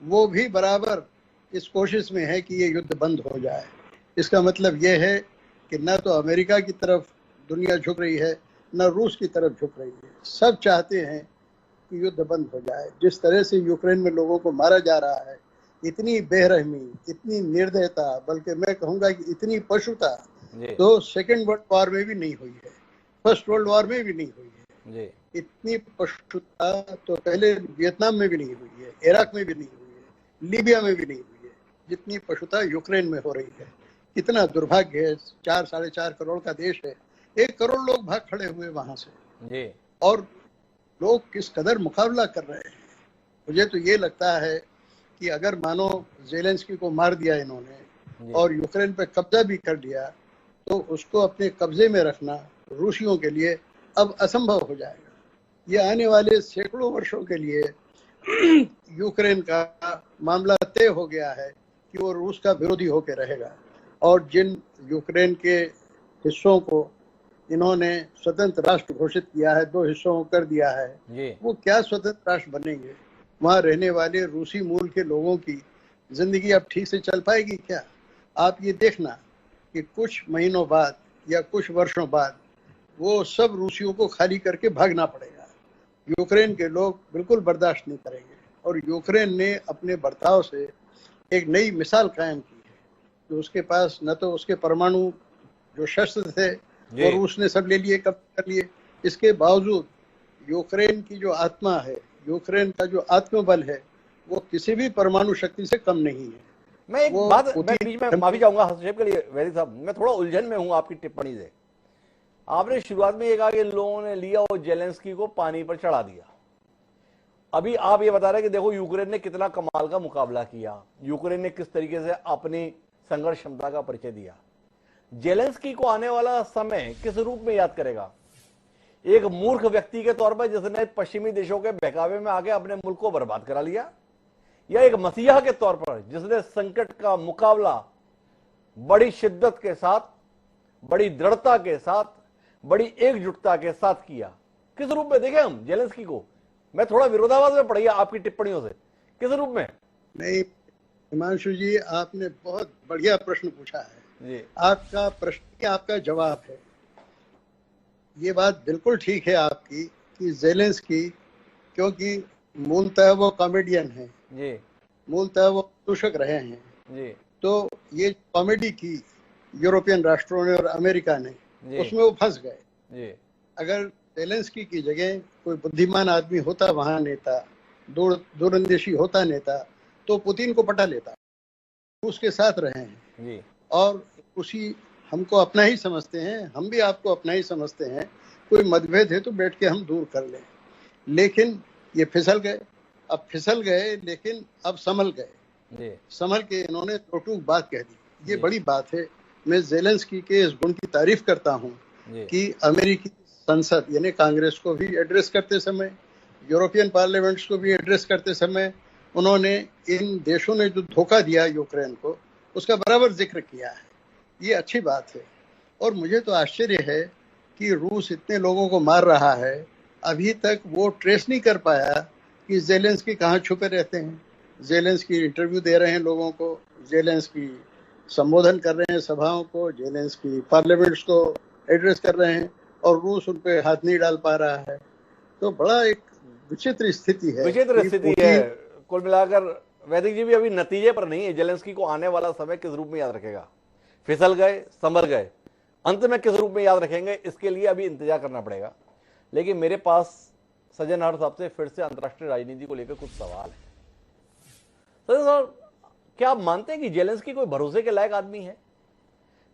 वो भी बराबर इस कोशिश में है कि ये युद्ध बंद हो जाए। इसका मतलब ये है कि न तो अमेरिका की तरफ दुनिया झुक रही है, न रूस की तरफ झुक रही है। सब चाहते हैं कि युद्ध बंद हो जाए। जिस तरह से यूक्रेन में लोगों को मारा जा रहा है, इतनी बेरहमी, इतनी निर्दयता, बल्कि मैं कहूँगा कि इतनी पशुता तो सेकेंड वर्ल्ड वॉर में भी नहीं हुई है, फर्स्ट वर्ल्ड वॉर में भी नहीं हुई है। इतनी पशुता तो पहले वियतनाम में भी नहीं हुई है, इराक में भी नहीं हुई है, लीबिया में भी नहीं हुई है, जितनी पशुता यूक्रेन में हो रही है। कितना दुर्भाग्य है। 4-4.5 करोड़ का देश है, 1 करोड़ लोग भाग खड़े हुए वहां से, और लोग किस कदर मुकाबला कर रहे हैं। मुझे तो ये लगता है कि अगर मानो ज़ेलेंस्की को मार दिया इन्होंने और यूक्रेन पे कब्जा भी कर लिया, तो उसको अपने कब्जे में रखना रूसियों के लिए अब असंभव हो जाएगा। ये आने वाले सैकड़ों वर्षों के लिए यूक्रेन का मामला तय हो गया है कि वो रूस का विरोधी होकर रहेगा। और जिन यूक्रेन के हिस्सों को इन्होंने स्वतंत्र राष्ट्र घोषित किया है, 2 हिस्सों को कर दिया है, वो क्या स्वतंत्र राष्ट्र बनेंगे? वहाँ रहने वाले रूसी मूल के लोगों की जिंदगी अब ठीक से चल पाएगी क्या? आप ये देखना कि कुछ महीनों बाद या कुछ वर्षों बाद वो सब रूसियों को खाली करके भागना पड़ेगा। यूक्रेन के लोग बिल्कुल बर्दाश्त नहीं करेंगे। और यूक्रेन ने अपने बर्ताव से एक नई मिसाल कायम की है कि उसके पास न तो उसके परमाणु जो शस्त्र थे वो रूस ने सब ले लिए, कब्जा कर लिए। इसके बावजूद यूक्रेन की जो आत्मा है, यूक्रेन का जो आत्मबल है, वो किसी भी परमाणु शक्ति से कम नहीं है। मैं एक बात, मैं बीच में माफी चाहूंगा हस्तक्षेप के लिए वैरी साहब, मैं थोड़ा उलझन में हूं आपकी टिप्पणी से। आपने शुरुआत में ये कहा कि लोगों ने लिया और जेलेंस्की को पानी पर चढ़ा दिया। अभी आप ये बता रहे हैं कि देखो यूक्रेन ने कितना कमाल का मुकाबला किया, यूक्रेन ने किस तरीके से अपनी संघर्ष क्षमता का परिचय दिया। जेलेंस्की को आने वाला समय किस रूप में याद करेगा? एक मूर्ख व्यक्ति के तौर पर जिसने पश्चिमी देशों के बहकावे में आके अपने मुल्क को बर्बाद करा लिया, या एक मसीहा के तौर पर जिसने संकट का मुकाबला बड़ी शिद्दत के साथ, बड़ी दृढ़ता के साथ, बड़ी एकजुटता के साथ किया? किस रूप में देखें हम जेलेंस्की को? मैं थोड़ा विरोधाभास में पड़ गया आपकी टिप्पणियों से। किस रूप में? नहीं, हिमांशु जी, आपने बहुत बढ़िया प्रश्न पूछा है जी। आपका प्रश्न आपका जवाब है। ये बात बिल्कुल ठीक है आपकी कि ज़ेलेंस्की, क्योंकि मूलतः वो कॉमेडियन है जी, मूलतः वो दूषक रहे हैं जी, तो ये कॉमेडी की यूरोपियन राष्ट्रों ने और अमेरिका ने, उसमें वो फंस गए जी। अगर ज़ेलेंस्की की जगह कोई बुद्धिमान आदमी होता, वहां नेता, दूरंदेशी होता नेता, तो पुतिन को पटा लेता। उसके साथ रहे हैं जी। और उसी हमको अपना ही समझते हैं, हम भी आपको अपना ही समझते हैं। कोई मतभेद है तो बैठ के हम दूर कर लें, लेकिन ये फिसल गए। अब फिसल गए, लेकिन अब संभल गए। संभल के इन्होंने टूक बात कह दी। ये बड़ी बात है। मैं ज़ेलेंस्की के इस गुण की तारीफ करता हूँ कि अमेरिकी संसद यानी कांग्रेस को भी एड्रेस करते समय, यूरोपियन पार्लियामेंट्स को भी एड्रेस करते समय उन्होंने इन देशों ने जो धोखा दिया यूक्रेन को, उसका बराबर जिक्र किया है। ये अच्छी बात है। और मुझे तो आश्चर्य है कि रूस इतने लोगों को मार रहा है, अभी तक वो ट्रेस नहीं कर पाया कि ज़ेलेंस्की कहाँ छुपे रहते हैं। ज़ेलेंस्की इंटरव्यू दे रहे हैं लोगों को, ज़ेलेंस्की संबोधन कर रहे हैं सभाओं को, ज़ेलेंस्की पार्लियामेंट्स को एड्रेस कर रहे हैं, और रूस उन पे हाथ नहीं डाल पा रहा है। तो बड़ा एक विचित्र स्थिति है, विचित्र स्थिति है। कुल मिलाकर वैदिक जी भी अभी नतीजे पर नहीं है। ज़ेलेंस्की को आने वाला समय किस रूप में याद रखेगा? फिसल गए, संभल गए, अंत में किस रूप में याद रखेंगे, इसके लिए अभी इंतजार करना पड़ेगा। लेकिन मेरे पास सज्जनहार साहब से फिर से अंतर्राष्ट्रीय राजनीति को लेकर कुछ सवाल है। सज्जन साहब, क्या आप मानते हैं कि ज़ेलेंस्की कोई भरोसे के लायक आदमी है?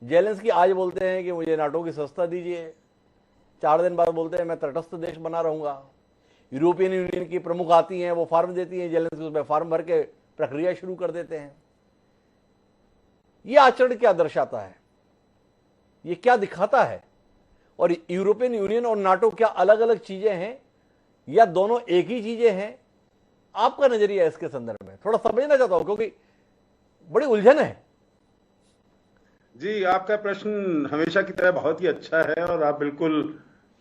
ज़ेलेंस्की आज बोलते हैं कि मुझे नाटो की सदस्यता दीजिए, 4 दिन बाद बोलते हैं मैं तटस्थ देश बना रहूंगा। यूरोपियन यूनियन की प्रमुख आती हैं, वो फॉर्म देती हैं, ज़ेलेंस्की उसमें फॉर्म भर के प्रक्रिया शुरू कर देते हैं। यह आचरण क्या दर्शाता है? ये क्या दिखाता है? और यूरोपियन यूनियन और नाटो क्या अलग अलग चीजें हैं या दोनों एक ही चीजें हैं? आपका नजरिया इसके संदर्भ में थोड़ा समझना चाहता हूं, क्योंकि बड़ी उलझन है। जी, आपका प्रश्न हमेशा की तरह बहुत ही अच्छा है, और आप बिल्कुल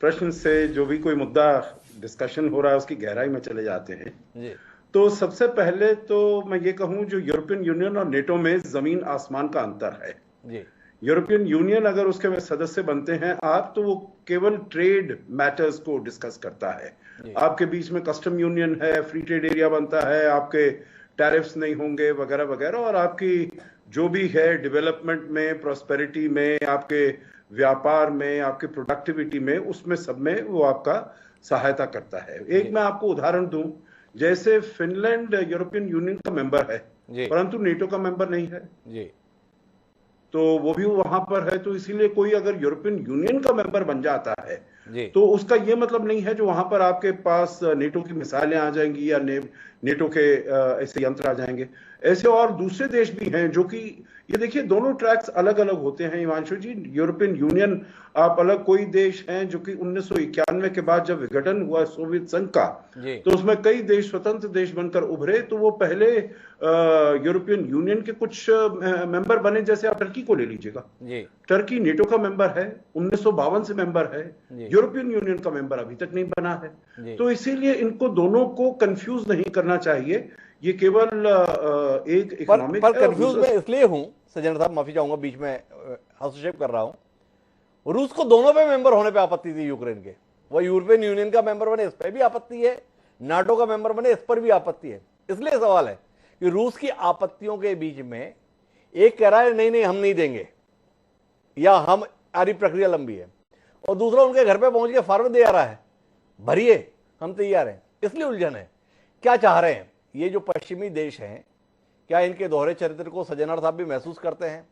प्रश्न से जो भी कोई मुद्दा डिस्कशन हो रहा है उसकी गहराई में चले जाते हैं जी। तो सबसे पहले तो मैं ये कहूं, जो यूरोपियन यूनियन और नेटो में जमीन आसमान का अंतर है जी। यूरोपियन यूनियन अगर उसके सदस्य बनते हैं आप, तो वो केवल ट्रेड मैटर्स को डिस्कस करता है। आपके बीच में कस्टम यूनियन है, फ्री ट्रेड एरिया बनता है, आपके टैरिफ्स नहीं होंगे वगैरह वगैरह, और आपकी जो भी है डेवलपमेंट में, प्रॉस्पेरिटी में, आपके व्यापार में, आपके प्रोडक्टिविटी में, उसमें सब में वो आपका सहायता करता है। एक मैं आपको उदाहरण दूं, जैसे फिनलैंड यूरोपियन यूनियन का मेंबर है परंतु नेटो का मेंबर नहीं है जी। तो वो भी वहां पर है। तो इसीलिए कोई अगर यूरोपियन यूनियन का मेंबर बन जाता है तो उसका ये मतलब नहीं है जो वहां पर आपके पास नेटो की मिसाइलें आ जाएंगी या नेटो के ऐसे यंत्र आ जाएंगे। ऐसे और दूसरे देश भी हैं जो कि, ये देखिए दोनों ट्रैक्स अलग अलग होते हैं हिमांशु जी। यूरोपियन यूनियन आप अलग, कोई देश हैं जो कि 1991 के बाद जब विघटन हुआ सोवियत संघ का, तो उसमें कई देश स्वतंत्र देश बनकर उभरे। तो वो पहले यूरोपियन यूनियन के कुछ मेंबर बने, जैसे आप टर्की को ले लीजिएगा। टर्की नेटो का मेंबर है, 1952 से मेंबर है, यूरोपियन यूनियन का मेंबर अभी तक नहीं बना है। तो इसीलिए इनको दोनों को कंफ्यूज नहीं करना चाहिए। ये केवल एक इकोनॉमिक पर कंफ्यूज मैं इसलिए हूं सज्जन साहब, माफी चाहूंगा बीच में हस्तक्षेप कर रहा हूं। रूस को दोनों पे मेंबर होने पे आपत्ति थी यूक्रेन के, वो यूरोपियन यूनियन का मेंबर बने इस पर भी आपत्ति है, नाटो का मेंबर बने इस पर भी आपत्ति है। इसलिए सवाल है कि रूस की आपत्तियों के बीच में एक कह रहा है नहीं नहीं हम नहीं देंगे, या हमारी प्रक्रिया लंबी है, और दूसरा उनके घर पे पहुंच के फॉर्म दे आ रहा है भरिए हम तैयार हैं। इसलिए उलझन है। क्या चाह रहे हैं ये जो पश्चिमी देश हैं? क्या इनके दोहरे चरित्र को सज्जनहार साहब भी महसूस करते हैं?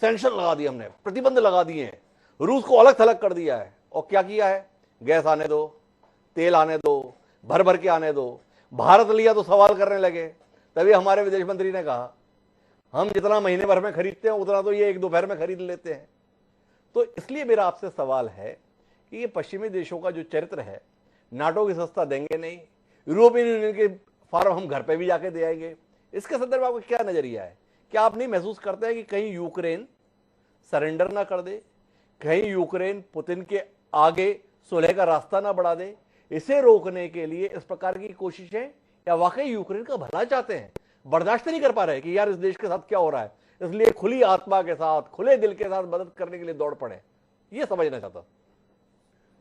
सैंक्शन लगा दिए हमने, प्रतिबंध लगा दिए हैं, रूस को अलग थलग कर दिया है, और क्या किया है? गैस आने दो, तेल आने दो, भर भर के आने दो। भारत लिया तो सवाल करने लगे। तभी हमारे विदेश मंत्री ने कहा हम जितना महीने भर में खरीदते हैं उतना तो ये एक दोपहर में खरीद लेते हैं। तो इसलिए मेरा आपसे सवाल है कि ये पश्चिमी देशों का जो चरित्र है, नाटो की सस्ता देंगे नहीं, यूरोपियन यूनियन के फॉर्म हम घर पे भी जाके दे आएंगे, इसके संदर्भ में आपका क्या नजरिया है? क्या आप नहीं महसूस करते हैं कि कहीं यूक्रेन सरेंडर ना कर दे, कहीं यूक्रेन पुतिन के आगे सुलह का रास्ता ना बढ़ा दे? इसे रोकने के लिए इस प्रकार की कोशिशें, या वाकई यूक्रेन का भला चाहते हैं? बर्दाश्त नहीं कर पा रहे कि यार इस देश के साथ क्या हो रहा है, इसलिए खुली आत्मा के साथ, खुले दिल के साथ मदद करने के लिए दौड़ पड़े। ये समझना चाहता हूं।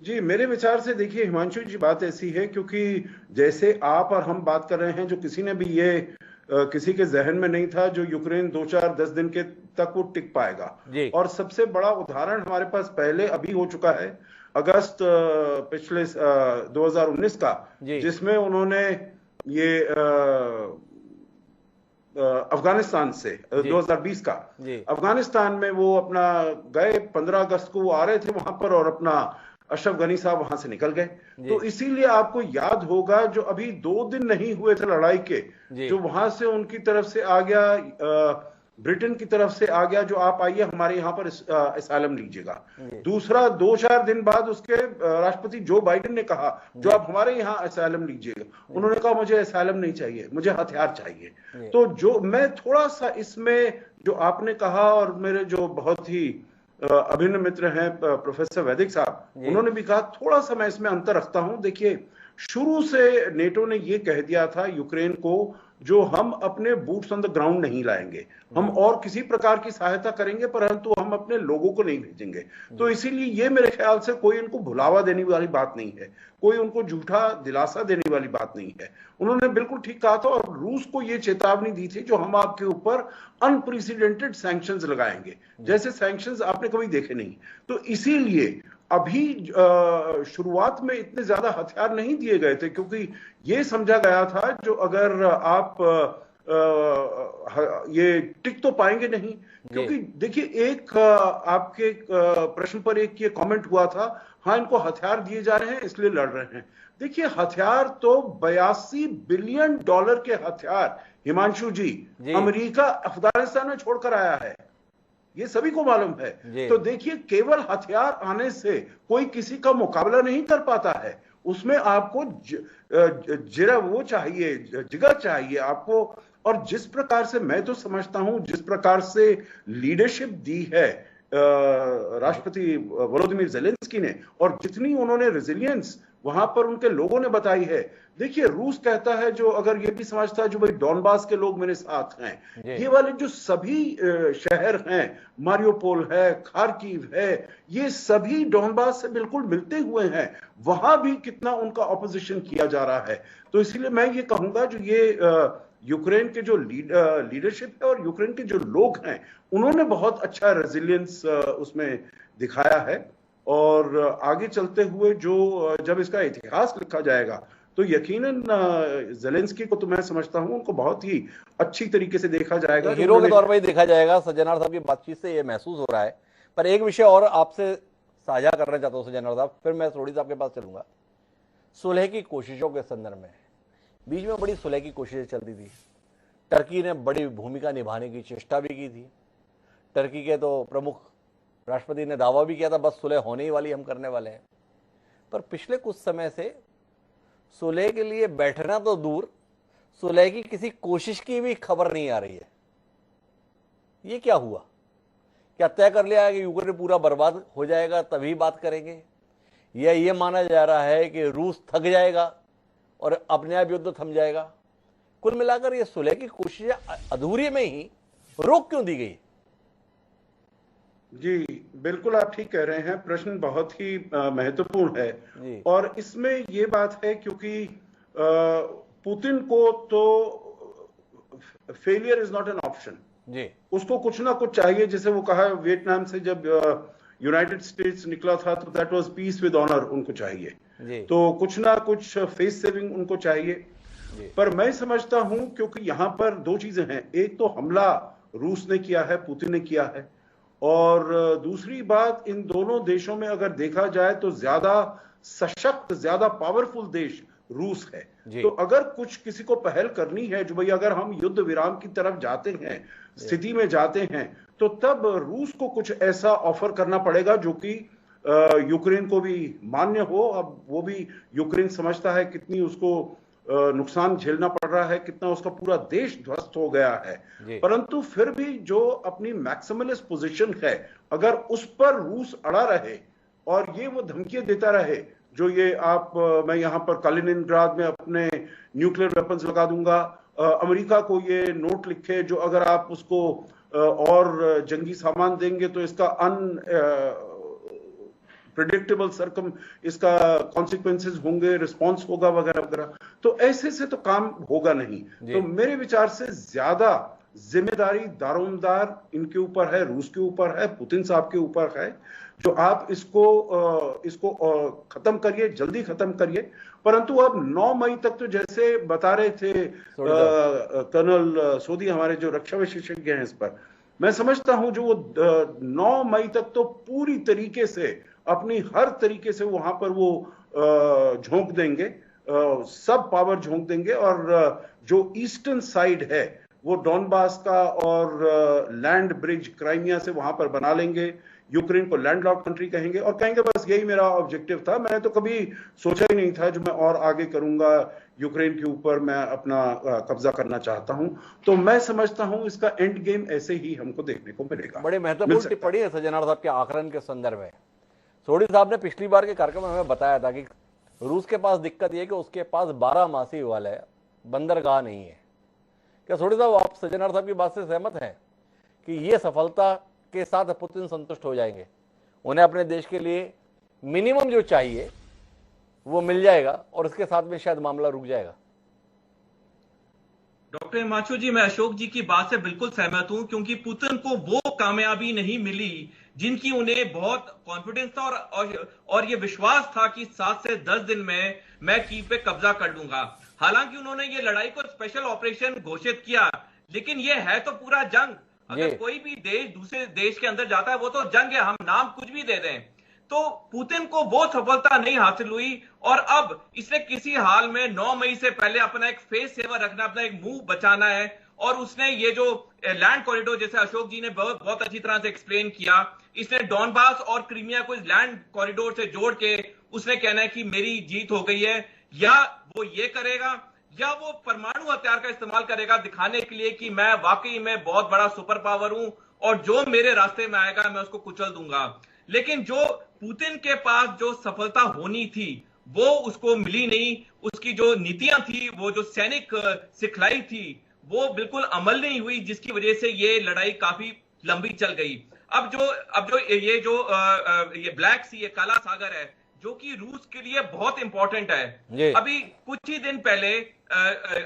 जी, मेरे विचार से देखिए हिमांशु जी, बात ऐसी है क्योंकि जैसे आप और हम बात कर रहे हैं, जो किसी ने भी ये किसी के जहन में नहीं था जो यूक्रेन 2-4-10 दिन के तक वो टिक पाएगा। और सबसे बड़ा उदाहरण हमारे पास पहले अभी हो चुका है, अगस्त पिछले 2019 का, जिसमें उन्होंने ये अफगानिस्तान से 2020 का, अफगानिस्तान में वो अपना गए, 15 अगस्त को वो आ रहे थे वहां पर और अपना अशरफ गनी साहब वहां से निकल गए। तो इसीलिए आपको याद होगा जो अभी 2 दिन नहीं हुए थे लड़ाई के, जो वहां से उनकी तरफ से आ गया, ब्रिटेन की तरफ से आ गया, जो आप आइए हमारे यहाँ पर एसाइलम लीजिएगा। दूसरा 2-4 दिन बाद उसके राष्ट्रपति जो बाइडेन ने कहा जो आप हमारे यहाँ एसाइलम लीजिएगा, उन्होंने कहा मुझे एसाइलम नहीं चाहिए, मुझे हथियार चाहिए। तो जो मैं थोड़ा सा इसमें जो आपने कहा, और मेरे जो बहुत ही अभिन्न मित्र हैं प्रोफेसर वैदिक साहब, उन्होंने भी कहा, थोड़ा सा मैं इसमें अंतर रखता हूं। देखिए, शुरू से नेटो ने यह कह दिया था यूक्रेन को, जो हम अपने बूट्स ऑन द ग्राउंड नहीं लाएंगे, हम और किसी प्रकार की सहायता करेंगे परंतु हम अपने लोगों को नहीं भेजेंगे। तो इसीलिए ये मेरे ख्याल से कोई उनको भुलावा देने वाली बात नहीं है, कोई उनको झूठा दिलासा देने वाली बात नहीं है। उन्होंने बिल्कुल ठीक कहा था, और रूस को ये चेतावनी दी थी जो हम आपके ऊपर अनप्रेसिडेंटेड सैंक्शंस लगाएंगे, जैसे सैंक्शंस आपने कभी देखे नहीं। तो इसीलिए अभी शुरुआत में इतने ज्यादा हथियार नहीं दिए गए थे, क्योंकि ये समझा गया था जो अगर आप ये टिक तो पाएंगे नहीं, क्योंकि देखिए एक आपके प्रश्न पर एक ये कमेंट हुआ था, हाँ इनको हथियार दिए जा रहे हैं इसलिए लड़ रहे हैं। देखिए, हथियार तो $82 बिलियन के हथियार हिमांशु जी अमेरिका अफगानिस्तान में छोड़कर आया है, ये सभी को मालूम है। तो देखिए, केवल हथियार आने से कोई किसी का मुकाबला नहीं कर पाता है, उसमें आपको वो चाहिए, जिगर चाहिए आपको। और जिस प्रकार से मैं तो समझता हूं, जिस प्रकार से लीडरशिप दी है राष्ट्रपति वोलोदिमीर ज़ेलेंस्की ने, और जितनी उन्होंने रेजिलियंस वहां पर उनके लोगों ने बताई है। देखिए, रूस कहता है, जो अगर ये भी समझता है जो भाई डॉनबास के लोग मेरे साथ हैं, ये वाले जो सभी शहर हैं, मारियोपोल है, खार्किव है, ये सभी डॉनबास से बिल्कुल मिलते हुए हैं, वहां भी कितना उनका ऑपोजिशन किया जा रहा है। तो इसीलिए मैं ये कहूंगा जो ये यूक्रेन के जो लीडरशिप है और यूक्रेन के जो लोग हैं, उन्होंने बहुत अच्छा रेजिलियंस उसमें दिखाया है। और आगे चलते हुए जो जब इसका इतिहास लिखा जाएगा तो यकीनन ज़ेलेंस्की को तो मैं समझता हूं उनको बहुत ही अच्छी तरीके से देखा जाएगा, हीरो के तौर पर ही देखा जाएगा। सज्जनार साहब की बातचीत से ये महसूस हो रहा है। पर एक विषय और आपसे साझा करना चाहता हूं सज्जनार साहब, फिर मैं थोड़ी साहब के पास चलूंगा। सुलह की कोशिशों के संदर्भ में बीच में बड़ी सुलह की कोशिशें चलती थी, टर्की ने बड़ी भूमिका निभाने की चेष्टा भी की थी। टर्की के तो प्रमुख राष्ट्रपति ने दावा भी किया था बस सुलह होने ही वाली, हम करने वाले हैं। पर पिछले कुछ समय से सुलह के लिए बैठना तो दूर, सुलह की किसी कोशिश की भी खबर नहीं आ रही है। ये क्या हुआ? क्या तय कर लिया है कि यूक्रेन पूरा बर्बाद हो जाएगा तभी बात करेंगे, या ये माना जा रहा है कि रूस थक जाएगा और अपने आप युद्ध थम जाएगा? कुल मिलाकर ये सुलह की कोशिशें अधूरी में ही रोक क्यों दी गई? जी बिल्कुल, आप ठीक कह रहे हैं, प्रश्न बहुत ही महत्वपूर्ण है। और इसमें ये बात है क्योंकि पुतिन को तो failure is not an option, उसको कुछ ना कुछ चाहिए। जैसे वो कहा वियतनाम से जब यूनाइटेड स्टेट्स निकला था तो that was peace with honour, उनको चाहिए, तो कुछ ना कुछ फेस सेविंग उनको चाहिए। पर मैं समझता हूं क्योंकि यहां पर दो चीजें हैं, एक तो हमला रूस ने किया है, पुतिन ने किया है, और दूसरी बात इन दोनों देशों में अगर देखा जाए तो ज्यादा सशक्त, ज्यादा पावरफुल देश रूस है। तो अगर कुछ किसी को पहल करनी है जो भाई अगर हम युद्ध विराम की तरफ जाते हैं, स्थिति में जाते हैं, तो तब रूस को कुछ ऐसा ऑफर करना पड़ेगा जो कि यूक्रेन को भी मान्य हो। अब वो भी यूक्रेन समझता है कितनी उसको नुकसान झेलना पड़ रहा है, कितना उसका पूरा देश ध्वस्त हो गया है, परंतु फिर भी जो अपनी मैक्सिमलिस्ट पोजीशन है, अगर उस पर रूस अड़ा रहे और ये वो धमकियां देता रहे जो ये मैं यहां पर कालिनिनग्राद में अपने न्यूक्लियर वेपन्स लगा दूंगा अमेरिका को ये नोट लिखे जो अगर आप उसको और जंगी सामान देंगे तो इसका प्रेडिक्टेबल सरकम इसका कॉन्सिक्वेंसेस होंगे, रिस्पॉन्स होगा वगैरह वगैरह। तो ऐसे से तो काम होगा नहीं। तो मेरे विचार से ज्यादा जिम्मेदारी दारोमदार इनके ऊपर है, रूस के ऊपर है, पुतिन साहब के ऊपर है। जो आप इसको खत्म करिए, जल्दी खत्म करिए। परंतु अब 9 मई तक तो जैसे बता रहे थे कर्नल सोदी हमारे जो रक्षा विशेषज्ञ हैं इस पर, मैं समझता हूं जो वो 9 मई तक तो पूरी तरीके से अपनी हर तरीके से वहां पर वो झोंक देंगे, सब पावर झोंक देंगे। और जो ईस्टर्न साइड है वो डॉनबास का और लैंड ब्रिज क्राइमिया से वहां पर बना लेंगे, यूक्रेन को लैंडलॉक्ड कंट्री कहेंगे और कहेंगे बस यही मेरा ऑब्जेक्टिव था। मैंने तो कभी सोचा ही नहीं था जो मैं और आगे करूंगा, यूक्रेन के ऊपर मैं अपना कब्जा करना चाहता हूं। तो मैं समझता हूं इसका एंड गेम ऐसे ही हमको देखने को मिलेगा। बड़े महत्वपूर्ण टिप्पणी है सज्जनार साहब के आकलन के संदर्भ में। सोडी साहब ने पिछली बार के कार्यक्रम में हमें बताया था कि रूस के पास दिक्कत यह कि उसके पास 12 मासी वाला बंदरगाह नहीं है। क्या सोडी साहब आप सज्जनार साहब की बात से सहमत हैं कि ये सफलता के साथ पुतिन संतुष्ट हो जाएंगे, उन्हें अपने देश के लिए मिनिमम जो चाहिए वो मिल जाएगा और इसके साथ में शायद मामला रुक जाएगा? डॉक्टर हिमांशु जी, मैं अशोक जी की बात से बिल्कुल सहमत हूं, क्योंकि पुतिन को वो कामयाबी नहीं मिली जिनकी उन्हें बहुत कॉन्फिडेंस था और ये विश्वास था कि 7 से 10 दिन में मैं कीव पे कब्जा कर लूंगा। हालांकि उन्होंने ये लड़ाई को स्पेशल ऑपरेशन घोषित किया, लेकिन ये है तो पूरा जंग। अगर कोई भी देश दूसरे देश के अंदर जाता है वो तो जंग है, हम नाम कुछ भी दे दें। तो पुतिन को वो सफलता नहीं हासिल हुई और अब इसने किसी हाल में 9 मई से पहले अपना एक फेस सेवर रखना, अपना एक मुंह बचाना है। और उसने ये जो लैंड कॉरिडोर, जैसे अशोक जी ने बहुत अच्छी तरह से एक्सप्लेन किया, इसने डॉनबास और क्रीमिया को इस लैंड कॉरिडोर से जोड़ के उसने कहना है कि मेरी जीत हो गई है। या वो ये करेगा या वो परमाणु हथियार का इस्तेमाल करेगा दिखाने के लिए कि मैं वाकई में बहुत बड़ा सुपर पावर हूं और जो मेरे रास्ते में आएगा मैं उसको कुचल दूंगा। लेकिन जो पुतिन के पास जो सफलता होनी थी वो उसको मिली नहीं। उसकी जो नीतियां थी, वो जो सैनिक सिखलाई थी, वो बिल्कुल अमल नहीं हुई, जिसकी वजह से ये लड़ाई काफी लंबी चल गई। अब जो ये ब्लैक सी, ये काला सागर है, जो कि रूस के लिए बहुत इंपॉर्टेंट है। अभी कुछ ही दिन पहले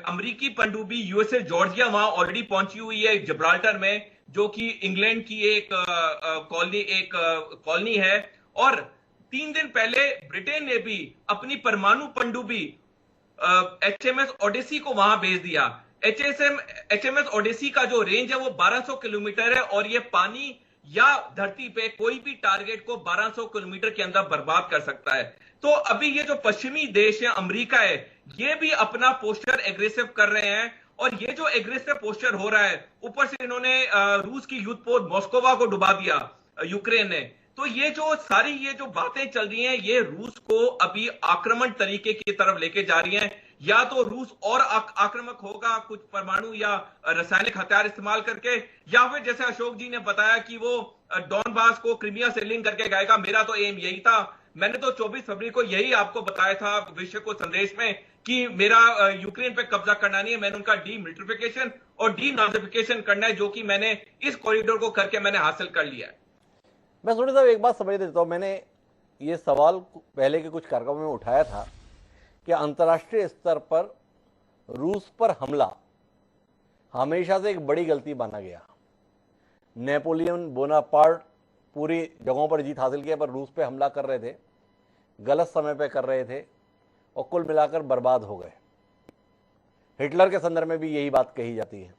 अमेरिकी पनडुब्बी यूएसएस जॉर्जिया वहां ऑलरेडी पहुंची हुई है जिब्राल्टर में, जो कि इंग्लैंड की एक कॉलोनी है। और 3 दिन पहले ब्रिटेन ने भी अपनी परमाणु पनडुब्बी HMS ओडेसी को वहां भेज दिया। HMS ओडेसी का जो रेंज है वो 1200 किलोमीटर है और ये पानी या धरती पे कोई भी टारगेट को 1200 किलोमीटर के अंदर बर्बाद कर सकता है। तो अभी ये जो पश्चिमी देश है, अमेरिका है, ये भी अपना पोस्टर एग्रेसिव कर रहे हैं। और ये जो एग्रेसिव पोस्टर हो रहा है, ऊपर से इन्होंने रूस की यूथ पोस्ट मॉस्कोवा को डुबा दिया यूक्रेन ने। तो ये जो बातें चल रही हैं, ये रूस को अभी आक्रमण तरीके की तरफ लेके जा रही हैं। या तो रूस और आक्रामक होगा कुछ परमाणु या रासायनिक हथियार इस्तेमाल करके, या फिर जैसे अशोक जी ने बताया कि वो डॉनबास को क्रीमिया से लिंक करके गाएगा। मेरा तो एम यही था, मैंने तो 24 फरवरी को यही आपको बताया था विश्व को संदेश में कि मेरा यूक्रेन पे कब्जा करना नहीं है, मैंने उनका डीमिलिटरिफिकेशन और डीनाजिफिकेशन करना है, जो कि मैंने इस कॉरिडोर को करके मैंने हासिल कर लिया है। मैं सोनी साहब एक बात समझ देता हूं, मैंने ये सवाल पहले के कुछ कार्यक्रमों में उठाया था कि अंतर्राष्ट्रीय स्तर पर रूस पर हमला हमेशा से एक बड़ी गलती माना गया। नेपोलियन बोनापार्ट पूरी जगहों पर जीत हासिल किया, पर रूस पे हमला कर रहे थे, गलत समय पे कर रहे थे और कुल मिलाकर बर्बाद हो गए। हिटलर के संदर्भ में भी यही बात कही जाती है।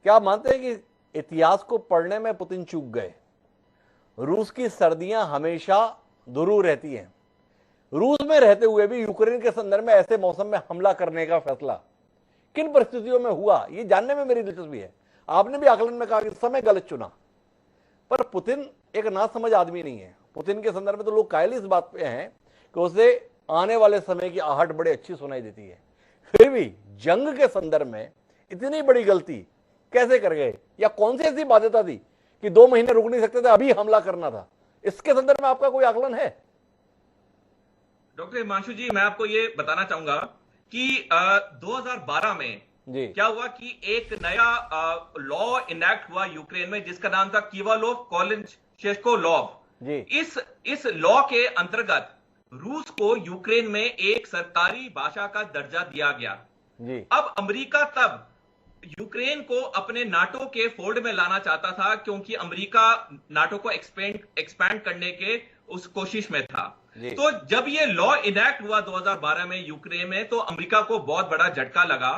क्या आप मानते हैं कि इतिहास को पढ़ने में पुतिन चूक गए? रूस की सर्दियां हमेशा दुरूह रहती हैं। रूस में रहते हुए भी यूक्रेन के संदर्भ में ऐसे मौसम में हमला करने का फैसला किन परिस्थितियों में हुआ, ये जानने में मेरी दिलचस्पी है। आपने भी आकलन में कहा कि समय गलत चुना, पर पुतिन एक नासमझ आदमी नहीं है। पुतिन के संदर्भ में तो लोग कायल इस बात पे हैं कि उसे आने वाले समय की आहट बड़ी अच्छी सुनाई देती है, फिर भी जंग के संदर्भ में इतनी बड़ी गलती कैसे कर गए? या कौन सी ऐसी बाध्यता थी कि 2 महीने रुक नहीं सकते थे, अभी हमला करना था? इसके संदर्भ में आपका कोई आकलन है? डॉक्टर हिमांशु जी, मैं आपको ये बताना चाहूंगा कि 2012 में क्या हुआ कि एक नया लॉ इनैक्ट हुआ यूक्रेन में जिसका नाम था किवालोव कोलनचेंको लॉ। इस लॉ के अंतर्गत रूस को यूक्रेन में एक सरकारी भाषा का दर्जा दिया गया। अब अमेरिका तब यूक्रेन को अपने नाटो के फोल्ड में लाना चाहता था क्योंकि अमेरिका नाटो को एक्सपैंड करने के उस कोशिश में था। तो जब ये लॉ इनैक्ट हुआ 2012 में यूक्रेन में, तो अमेरिका को बहुत बड़ा झटका लगा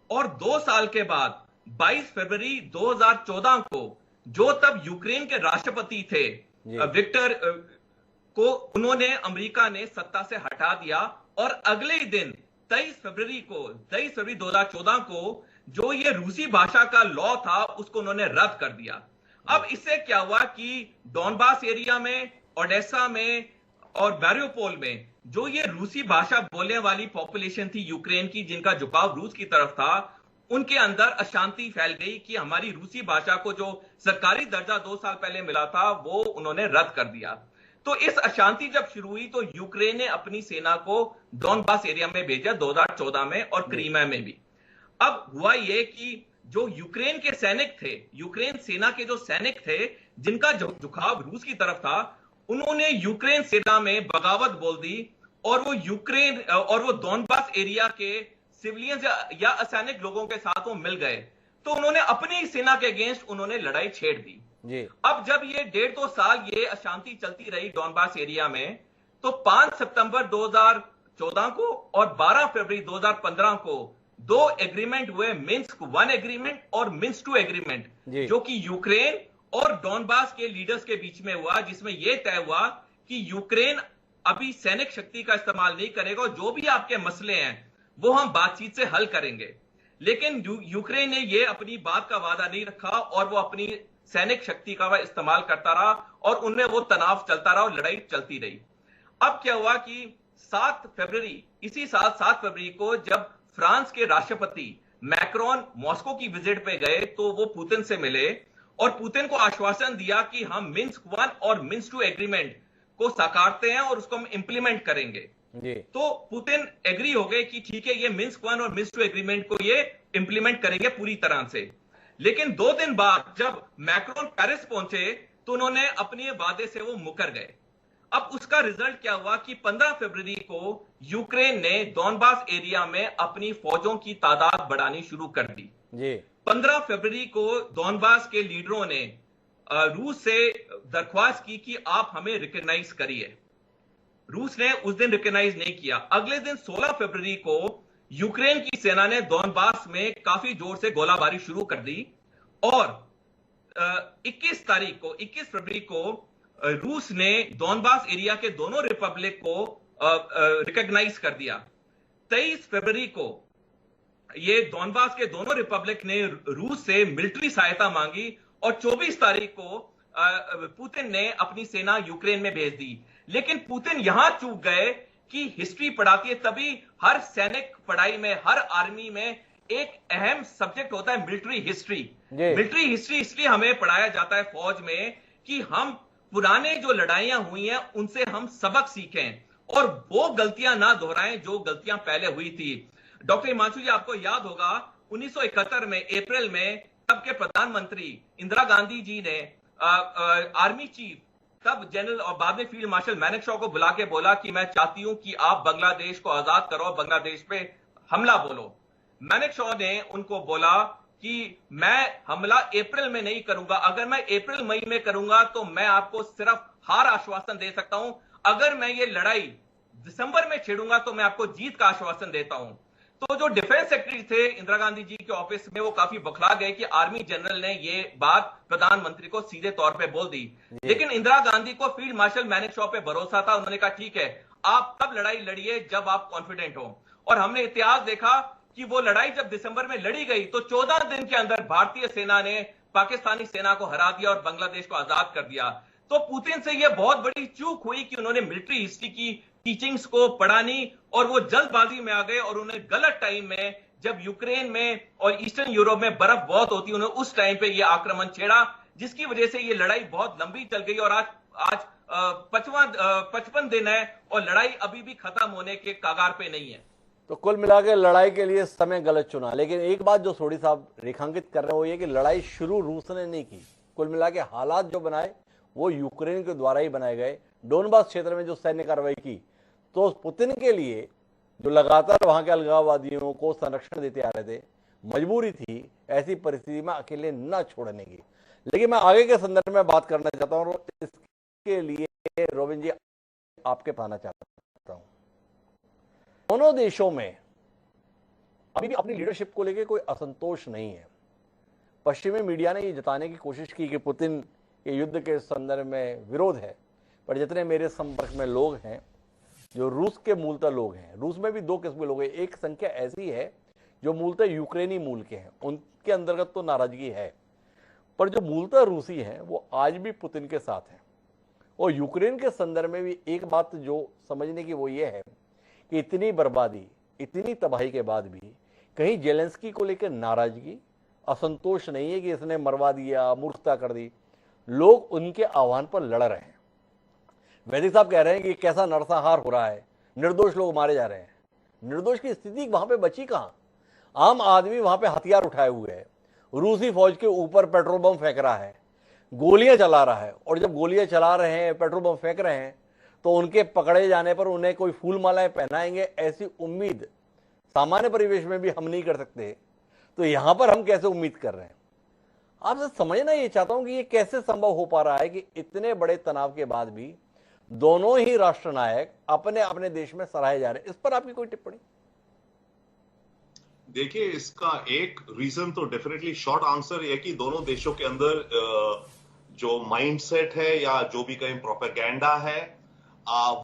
और 2 साल के बाद 22 फरवरी 2014 को जो तब यूक्रेन के राष्ट्रपति थे विक्टर को उन्होंने अमेरिका ने सत्ता से हटा दिया और अगले ही दिन 23 फरवरी 2014 को जो ये रूसी भाषा का लॉ था उसको उन्होंने रद्द कर दिया। अब इससे क्या हुआ कि डॉनबास एरिया में, ओडेसा में और मैरियोपोल में जो ये रूसी भाषा बोलने वाली पॉपुलेशन थी यूक्रेन की, जिनका झुकाव रूस की तरफ था, उनके अंदर अशांति फैल गई कि हमारी रूसी भाषा को जो सरकारी दर्जा 2 साल पहले मिला था वो उन्होंने रद्द कर दिया। तो इस अशांति जब शुरू हुई तो यूक्रेन ने अपनी सेना को डॉनबास एरिया में भेजा 2014 में और क्रीमिया में भी। अब हुआ ये कि जो यूक्रेन के सैनिक थे, यूक्रेन सेना के जो सैनिक थे जिनका झुकाव रूस की तरफ था, उन्होंने यूक्रेन सेना में बगावत बोल दी और वो डॉनबास एरिया के सिविलियंस या असैनिक लोगों के साथ वो मिल गए। तो उन्होंने अपनी सेना के अगेंस्ट उन्होंने लड़ाई छेड़ दी। अब जब ये 1.5-2 साल ये अशांति चलती रही डॉनबास एरिया में, तो 5 सितंबर 2014 को और 12 फरवरी 2015 को 2 एग्रीमेंट हुए, मिन्स्क 1 एग्रीमेंट और मिन्स्क 2 एग्रीमेंट, जो कि यूक्रेन और डॉनबास के लीडर्स के बीच में हुआ, जिसमें यह तय हुआ कि यूक्रेन अभी सैनिक शक्ति का इस्तेमाल नहीं करेगा और जो भी आपके मसले हैं वो हम बातचीत से हल करेंगे। लेकिन यूक्रेन ने ये अपनी बात का वादा नहीं रखा और वो अपनी सैनिक शक्ति का इस्तेमाल करता रहा और उनमें वो तनाव चलता रहा और लड़ाई चलती रही। अब क्या हुआ कि इसी साल 7 फरवरी को जब फ्रांस के राष्ट्रपति मैक्रोन मॉस्को की विजिट पे गए तो वो पुतिन से मिले और पुतिन को आश्वासन दिया कि हम मिन्स्क 1 और मिन्स्क 2 एग्रीमेंट को साकारते हैं और उसको हम इंप्लीमेंट करेंगे। तो पुतिन एग्री हो गए कि ठीक है, ये मिन्स्क 1 और मिन्स्क 2 एग्रीमेंट को ये इंप्लीमेंट करेंगे पूरी तरह से। लेकिन 2 दिन बाद जब मैक्रोन पेरिस पहुंचे तो उन्होंने अपने वादे से वो मुकर गए। अब उसका रिजल्ट क्या हुआ कि 15 फरवरी को यूक्रेन ने डॉनबास एरिया में अपनी फौजों की तादाद बढ़ानी शुरू कर दी। 15 फरवरी को डॉनबास के लीडरों ने रूस से दरख्वास्त की कि आप हमें रिकॉग्नाइज करिए। रूस ने उस दिन रिकॉग्नाइज नहीं किया। अगले दिन 16 फरवरी को यूक्रेन की सेना ने डॉनबास में काफी जोर से गोलाबारी शुरू कर दी और 21 फरवरी को रूस ने डॉनबास एरिया के दोनों रिपब्लिक को रिकॉग्नाइज कर दिया। 23 फरवरी को ये डॉनबास के दोनों रिपब्लिक ने रूस से मिलिट्री सहायता मांगी और 24 तारीख को पुतिन ने अपनी सेना यूक्रेन में भेज दी। लेकिन पुतिन यहां चूक गए कि हिस्ट्री पढ़ाती है, तभी हर सैनिक पढ़ाई में, हर आर्मी में एक अहम सब्जेक्ट होता है मिलिट्री हिस्ट्री। मिलिट्री हिस्ट्री इसलिए हमें पढ़ाया जाता है फौज में कि हम पुराने जो लड़ाइयां हुई हैं उनसे हम सबक सीखें और वो गलतियां ना दोहराएं जो गलतियां पहले हुई थी। डॉक्टर हिमांशु जी, आपको याद होगा 1971 में अप्रैल में तब के प्रधानमंत्री इंदिरा गांधी जी ने आर्मी चीफ तब जनरल और बाद में फील्ड मार्शल मैनेकशॉ को बुला के बोला कि मैं चाहती हूं कि आप बांग्लादेश को आजाद करो, बांग्लादेश पे हमला बोलो। मैनेकशॉ ने उनको बोला कि मैं हमला अप्रैल में नहीं करूंगा, अगर मैं अप्रैल मई में करूंगा तो मैं आपको सिर्फ हार आश्वासन दे सकता हूं, अगर मैं ये लड़ाई दिसंबर में छेड़ूंगा तो मैं आपको जीत का आश्वासन देता हूं। तो जो डिफेंस सेक्रेटरी थे इंदिरा गांधी जी के ऑफिस में, वो काफी बखला गए कि आर्मी जनरल ने ये बात प्रधानमंत्री को सीधे तौर पे बोल दी। लेकिन इंदिरा गांधी को फील्ड मार्शल मैनेकशॉ पे भरोसा था। उन्होंने कहा ठीक है, आप तब लड़ाई लड़िए जब आप कॉन्फिडेंट हो। और हमने इतिहास देखा कि वो लड़ाई जब दिसंबर में लड़ी गई तो 14 दिन के अंदर भारतीय सेना ने पाकिस्तानी सेना को हरा दिया और बांग्लादेश को आजाद कर दिया। तो पुतिन से यह बहुत बड़ी चूक हुई कि उन्होंने मिलिट्री हिस्ट्री की टीचिंग्स को पढ़ानी और वो जल्दबाजी में आ गए और उन्हें गलत टाइम में, जब यूक्रेन में और ईस्टर्न यूरोप में बर्फ बहुत होती, उन्हें उस टाइम पे ये आक्रमण छेड़ा, जिसकी वजह से ये लड़ाई बहुत लंबी चल गई और आज 55 दिन है और लड़ाई अभी भी खत्म होने के कगार पे नहीं है। तो कुल मिला के लड़ाई के लिए समय गलत चुना। लेकिन एक बात जो सोढी साहब रेखांकित कर रहे हैं वो ये कि लड़ाई शुरू रूस ने नहीं की। कुल मिला के हालात जो बनाए वो यूक्रेन के द्वारा ही बनाए गए। डोनबास क्षेत्र में जो सैन्य कार्रवाई की तो पुतिन के लिए जो लगातार वहां के अलगाववादियों को संरक्षण देते आ रहे थे, मजबूरी थी ऐसी परिस्थिति में अकेले न छोड़ने की। लेकिन मैं आगे के संदर्भ में बात करना चाहता हूं, इसके लिए रोबिन जी आपके पाना चाहता हूं। दोनों देशों में अभी भी अपनी लीडरशिप को लेकर कोई असंतोष नहीं है। पश्चिमी मीडिया ने ये जताने की कोशिश की कि पुतिन के युद्ध के संदर्भ में विरोध है, पर जितने मेरे संपर्क में लोग हैं जो रूस के मूलतः लोग हैं, रूस में भी दो किस्म के लोग हैं। एक संख्या ऐसी है जो मूलतः यूक्रेनी मूल के हैं, उनके अंतर्गत तो नाराजगी है, पर जो मूलतः रूसी हैं वो आज भी पुतिन के साथ हैं। और यूक्रेन के संदर्भ में भी एक बात जो समझने की वो ये है कि इतनी बर्बादी, इतनी तबाही के बाद भी कहीं जेलेंस्की को लेकर नाराजगी, असंतोष नहीं है कि इसने मरवा दिया, मूर्खता कर दी। लोग उनके आह्वान पर लड़ रहे हैं। वैदिक साहब कह रहे हैं कि कैसा नरसंहार हो रहा है, निर्दोष लोग मारे जा रहे हैं। निर्दोष की स्थिति वहां पे बची कहां? आम आदमी वहां पे हथियार उठाए हुए है, रूसी फौज के ऊपर पेट्रोल बम फेंक रहा है, गोलियां चला रहा है। और जब गोलियां चला रहे हैं, पेट्रोल बम फेंक रहे हैं, तो उनके पकड़े जाने पर उन्हें कोई फूल मालाएं पहनाएंगे ऐसी उम्मीद सामान्य परिवेश में भी हम नहीं कर सकते। तो यहां पर हम कैसे उम्मीद कर रहे हैं? आपसे समझना ये चाहता हूं कि ये कैसे संभव हो पा रहा है कि इतने बड़े तनाव के बाद भी दोनों ही राष्ट्रनायक अपने अपने देश में सराहे जा रहे हैं। इस पर आपकी कोई टिप्पणी? देखिए, इसका एक रीजन तो डेफिनेटली शॉर्ट आंसर है कि दोनों देशों के अंदर जो माइंडसेट है या जो भी कहीं प्रोपेगेंडा है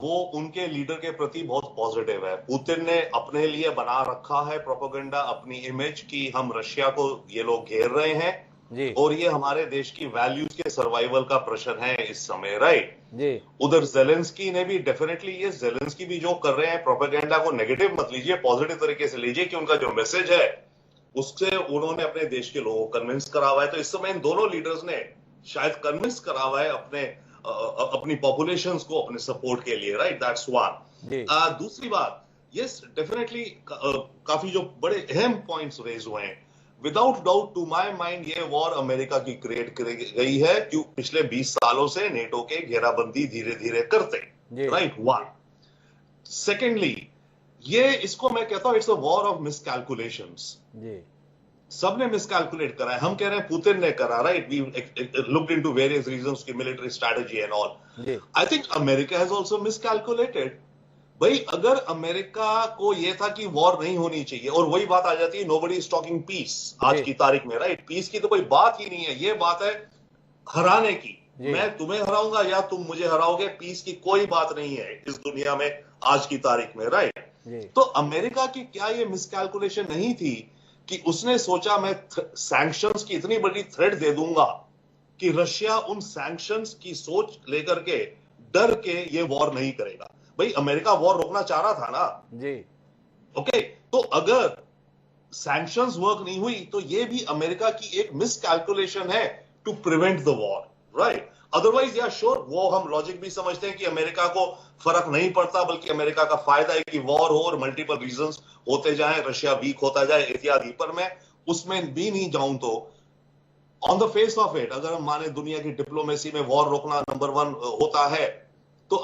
वो उनके लीडर के प्रति बहुत पॉजिटिव है। पुतिन ने अपने लिए बना रखा है प्रोपेगेंडा, अपनी इमेज की हम रशिया को ये लोग घेर रहे हैं जी। और ये हमारे देश की वैल्यूज के सर्वाइवल का प्रश्न है इस समय, राइट जी। उधर जेलेंस्की ने भी डेफिनेटली, ये जेलेंस्की भी जो कर रहे हैं प्रोपेगेंडा को नेगेटिव मत लीजिए, पॉजिटिव तरीके से लीजिए कि उनका जो मैसेज है उससे उन्होंने अपने देश के लोगों को कन्विंस करा हुआ है। तो इस समय इन दोनों लीडर्स ने शायद कन्विंस करा हुआ है अपनी पॉपुलेशंस को अपने सपोर्ट के लिए, राइट, दैट्स वन। दूसरी बात, यस डेफिनेटली काफी जो बड़े अहम पॉइंट्स रेज हुए हैं, without doubt to my mind ये वॉर अमेरिका की क्रिएट की गई है क्यों पिछले 20 सालों से नेटो के घेराबंदी धीरे धीरे करते, राइट, वन। सेकेंडली, ये इसको मैं कहता हूं इट्स अ वॉर ऑफ मिसकैलकुलेशंस। सबने मिसकैलकुलेट करा है। हम कह रहे हैं पुतिन ने करा, right, we looked into various reasons की military strategy and all. I think America has also miscalculated. भाई अगर अमेरिका को यह था कि वॉर नहीं होनी चाहिए, और वही बात आ जाती है नोबडी इज टॉकिंग पीस आज की तारीख में, राइट, पीस की तो कोई बात ही नहीं है, ये बात है हराने की। मैं तुम्हें हराऊंगा या तुम मुझे हराओगे, पीस की कोई बात नहीं है इस दुनिया में आज की तारीख में, राइट। तो अमेरिका की क्या ये मिसकैलकुलेशन नहीं थी कि उसने सोचा मैं सैंक्शंस की इतनी बड़ी थ्रेट दे दूंगा कि रशिया उन सैंक्शंस की सोच लेकर के डर के ये वॉर नहीं करेगा। भाई अमेरिका वॉर रोकना चाह रहा था ना जी, ओके। तो अगर सैंक्शंस वर्क नहीं हुई तो ये भी अमेरिका की एक मिसकैलकुलेशन है to prevent the war, right. Otherwise या श्योर वो हम लॉजिक भी समझते हैं कि अमेरिका को फर्क नहीं पड़ता, बल्कि अमेरिका का फायदा है कि वॉर हो और मल्टीपल रीजंस होते जाएं, रशिया वीक होता जाए इत्यादि। पर मैं उसमें भी नहीं जाऊं तो on the face of it, अगर हम माने दुनिया की डिप्लोमेसी में वॉर रोकना नंबर 1 होता है, तो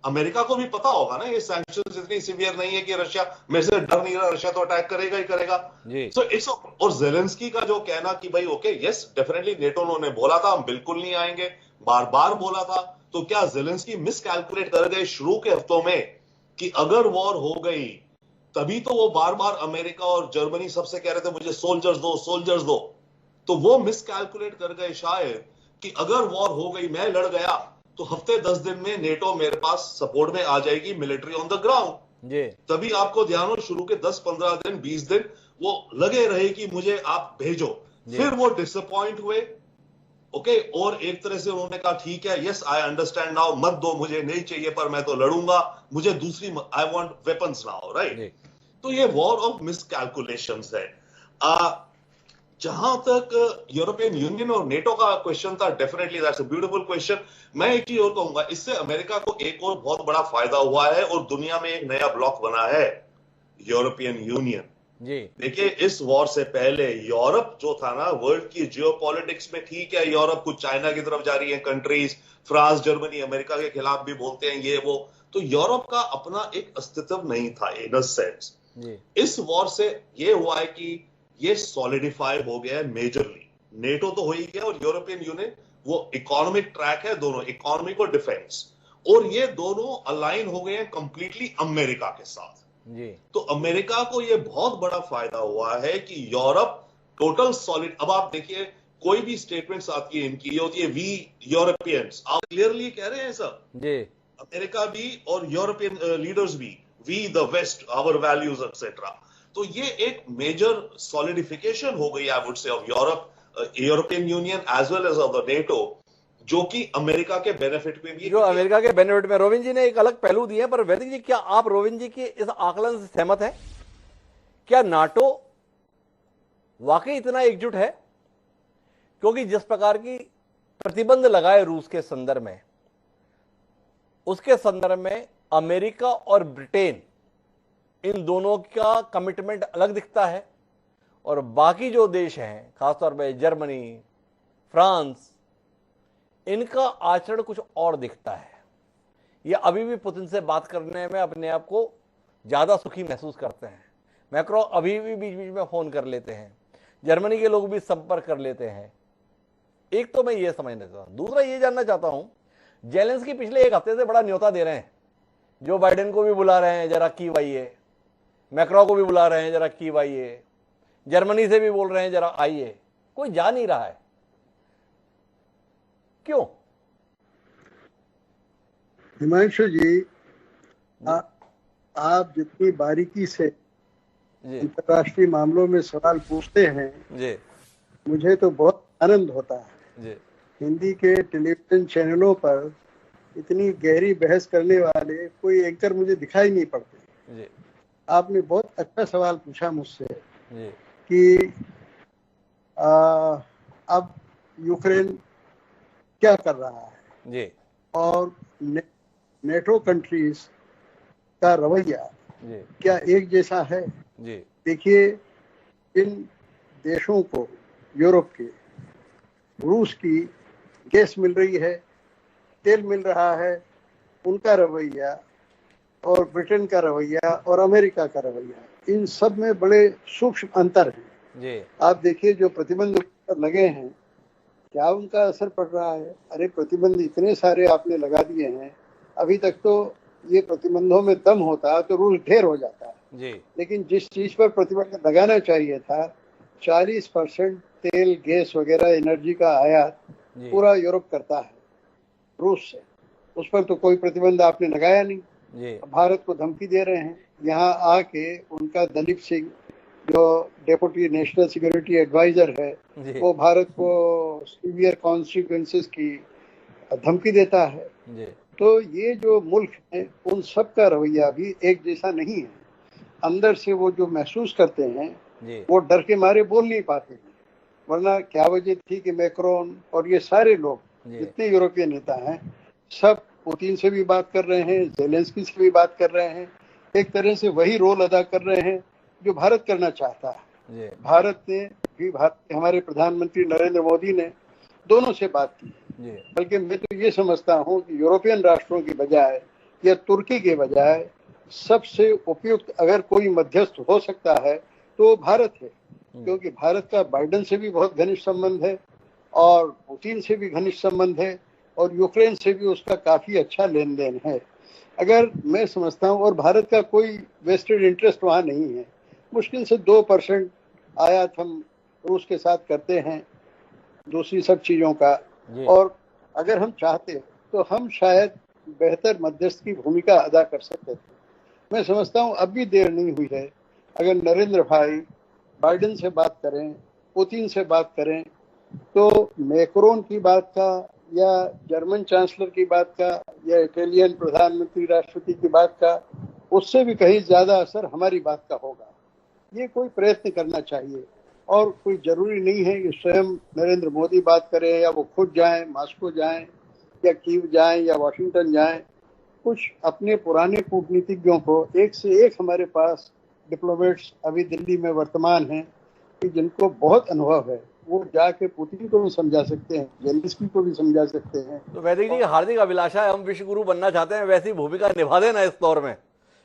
अमेरिका को भी पता होगा ना ये सैंक्शंस इतनी सीवियर नहीं है कि रशिया मेरे से डर नहीं रहा, रशिया तो अटैक करेगा ही करेगा। सो इट्स और जेलेंस्की का जो कहना कि भाई ओके यस डेफिनेटली नेटो ने बोला था हम बिल्कुल नहीं आएंगे, बार बार बोला था, तो क्या जेलेंस्की मिसकैलकुलेट कर गए शुरू के हफ्तों में कि अगर वॉर हो गई तभी तो वो बार बार अमेरिका और जर्मनी सबसे कह रहे थे मुझे सोल्जर्स दो, तो वो मिसकैलकुलेट कर गए शायद कि अगर वॉर हो गई, मैं लड़ गया, तो हफ्ते 10 दिन में नेटो मेरे पास सपोर्ट में आ जाएगी, मिलिट्री ऑन द ग्राउंड। तभी आपको ध्यान हो शुरू के 10-15 दिन 20 दिन वो लगे रहे कि मुझे आप भेजो, फिर वो डिसअपॉइंट हुए, ओके। और एक तरह से उन्होंने कहा ठीक है, यस आई अंडरस्टैंड नाउ, मत दो, मुझे नहीं चाहिए पर मैं तो लड़ूंगा, मुझे दूसरी, I want weapons now, right. तो ये वॉर ऑफ मिसकैलकुलेशंस है। जहां तक यूरोपियन यूनियन और नेटो का क्वेश्चन था, definitely that's a beautiful question. मैं एक चीज और कहूंगा, इससे अमेरिका को एक और बहुत बड़ा फायदा हुआ है और दुनिया में एक नया ब्लॉक बना है, यूरोपियन यूनियन। जी देखिए, इस वॉर से पहले यूरोप जो था ना, वर्ल्ड की जियोपॉलिटिक्स में, ठीक है यूरोप कुछ चाइना की तरफ जा रही है कंट्रीज, फ्रांस जर्मनी अमेरिका के खिलाफ भी बोलते हैं ये वो, तो यूरोप का अपना एक अस्तित्व नहीं था इन अ सेंस। इस वॉर से ये हुआ है कि ये सॉलिडिफाई हो गया है मेजरली। नेटो तो हो ही गया और यूरोपियन यूनियन, वो इकोनॉमिक ट्रैक है दोनों, इकोनॉमिक और डिफेंस, और ये दोनों अलाइन हो गए हैं कंप्लीटली अमेरिका के साथ। जी। तो अमेरिका को ये बहुत बड़ा फायदा हुआ है कि यूरोप टोटल सॉलिड। अब आप देखिए, कोई भी स्टेटमेंट्स आती है इनकी, ये होती है वी यूरोपियंस, आप क्लियरली कह रहे हैं सर जी, अमेरिका भी और यूरोपियन लीडर्स भी, we the West, our values etcetera. तो ये एक मेजर सॉलिडिफिकेशन हो गई I would say of Europe, European Union as well as of the NATO, जो कि अमेरिका के बेनिफिट में भी, जो अमेरिका के बेनिफिट में। रोविंद जी ने एक अलग पहलू दिए, पर वैदिक जी, क्या आप रोविंद जी के इस आकलन से सहमत हैं? क्या नाटो वाकई इतना एकजुट है? क्योंकि जिस प्रकार की प्रतिबंध लगाए रूस के संदर्भ में, उसके संदर्भ में अमेरिका और ब्रिटेन, इन दोनों का कमिटमेंट अलग दिखता है, और बाकी जो देश हैं, खासतौर पर जर्मनी, फ्रांस, इनका आचरण कुछ और दिखता है। ये अभी भी पुतिन से बात करने में अपने आप को ज्यादा सुखी महसूस करते हैं। मैक्रो अभी भी बीच बीच में फोन कर लेते हैं, जर्मनी के लोग भी संपर्क कर लेते हैं। एक तो मैं ये समझना चाहता हूं, दूसरा ये जानना चाहता हूं, जेलेंस्की पिछले एक हफ्ते से बड़ा न्योता दे रहे हैं, जो बाइडेन को भी बुला रहे हैं जरा कीव आइए, मैक्रो को भी बुला रहे हैं जरा कीव आइए, जर्मनी से भी बोल रहे हैं जरा आइए, कोई जा नहीं रहा है, क्यों? हिमांशु जी, आप जितनी बारीकी से अंतर्राष्ट्रीय मामलों में सवाल पूछते हैं जी, मुझे तो बहुत आनंद होता है जी। हिंदी के टेलीविजन चैनलों पर इतनी गहरी बहस करने वाले कोई एंकर मुझे दिखाई नहीं पड़ते जी। आपने बहुत अच्छा सवाल पूछा मुझसे कि अब यूक्रेन क्या कर रहा है जी, और नेटो कंट्रीज का रवैया क्या एक जैसा है जी? देखिए, इन देशों को, यूरोप के, रूस की गैस मिल रही है, तेल मिल रहा है, उनका रवैया, और ब्रिटेन का रवैया और अमेरिका का रवैया, इन सब में बड़े सूक्ष्म अंतर हैं जी। आप देखिए, जो प्रतिबंध लगे हैं, क्या उनका असर पड़ रहा है? अरे प्रतिबंध इतने सारे आपने लगा दिए हैं, अभी तक तो ये प्रतिबंधों में दम होता तो रूस ढेर हो जाता जी। लेकिन जिस चीज पर प्रतिबंध लगाना चाहिए था, 40% तेल, गैस वगैरह एनर्जी का आयात पूरा यूरोप करता है रूस से, उस पर तो कोई प्रतिबंध आपने लगाया नहीं जी। भारत को धमकी दे रहे हैं। यहाँ आके उनका दलीप सिंह, जो डेप्यूटी नेशनल सिक्योरिटी एडवाइजर है, वो भारत को सीवियर कॉन्सिक्वेंसेस की धमकी देता है जी। तो ये जो मुल्क है, उन सब का रवैया भी एक जैसा नहीं है। अंदर से वो जो महसूस करते हैं वो डर के मारे बोल नहीं पाते हैं, वरना क्या वजह थी कि मैक्रोन और ये सारे लोग, जितने यूरोपीय नेता हैं, सब पुतिन से भी बात कर रहे हैं, जेलेंस्की से भी बात कर रहे हैं, एक तरह से वही रोल अदा कर रहे हैं जो भारत करना चाहता है। भारत ने भी, हमारे प्रधानमंत्री नरेंद्र मोदी ने दोनों से बात की, बल्कि मैं तो ये समझता हूँ कि यूरोपियन राष्ट्रों की बजाय या तुर्की के बजाय सबसे उपयुक्त अगर कोई मध्यस्थ हो सकता है तो भारत है, क्योंकि भारत का बाइडेन से भी बहुत घनिष्ठ संबंध है और पुतिन से भी घनिष्ठ संबंध है और यूक्रेन से भी उसका काफी अच्छा लेन देन है। अगर मैं समझता हूँ, और भारत का कोई वेस्टेड इंटरेस्ट वहाँ नहीं है, मुश्किल से 2% आयात हम रूस के साथ करते हैं दूसरी सब चीजों का, और अगर हम चाहते तो हम शायद बेहतर मध्यस्थ की भूमिका अदा कर सकते थे। मैं समझता हूँ अब भी देर नहीं हुई है। अगर नरेंद्र भाई बाइडेन से बात करें, पुतिन से बात करें, तो मैक्रोन की बात का या जर्मन चांसलर की बात का या इटालियन प्रधानमंत्री राष्ट्रपति की बात का, उससे भी कहीं ज्यादा असर हमारी बात का होगा। ये कोई प्रयत्न करना चाहिए, और कोई जरूरी नहीं है कि स्वयं नरेंद्र मोदी बात करें या वो खुद जाएं, मॉस्को जाएं या कीव जाएं या वाशिंगटन जाएं। कुछ अपने पुराने कूटनीतिज्ञों को, एक से एक हमारे पास डिप्लोमेट्स अभी दिल्ली में वर्तमान हैं कि जिनको बहुत अनुभव है, वो जाके पुतिन को भी समझा सकते हैं, जेलेंस्की को भी समझा सकते हैं। तो वैदिक जी की हार्दिक अभिलाषा है, हम विश्व गुरु बनना चाहते हैं, वैसी भूमिका निभा देना इस दौर में।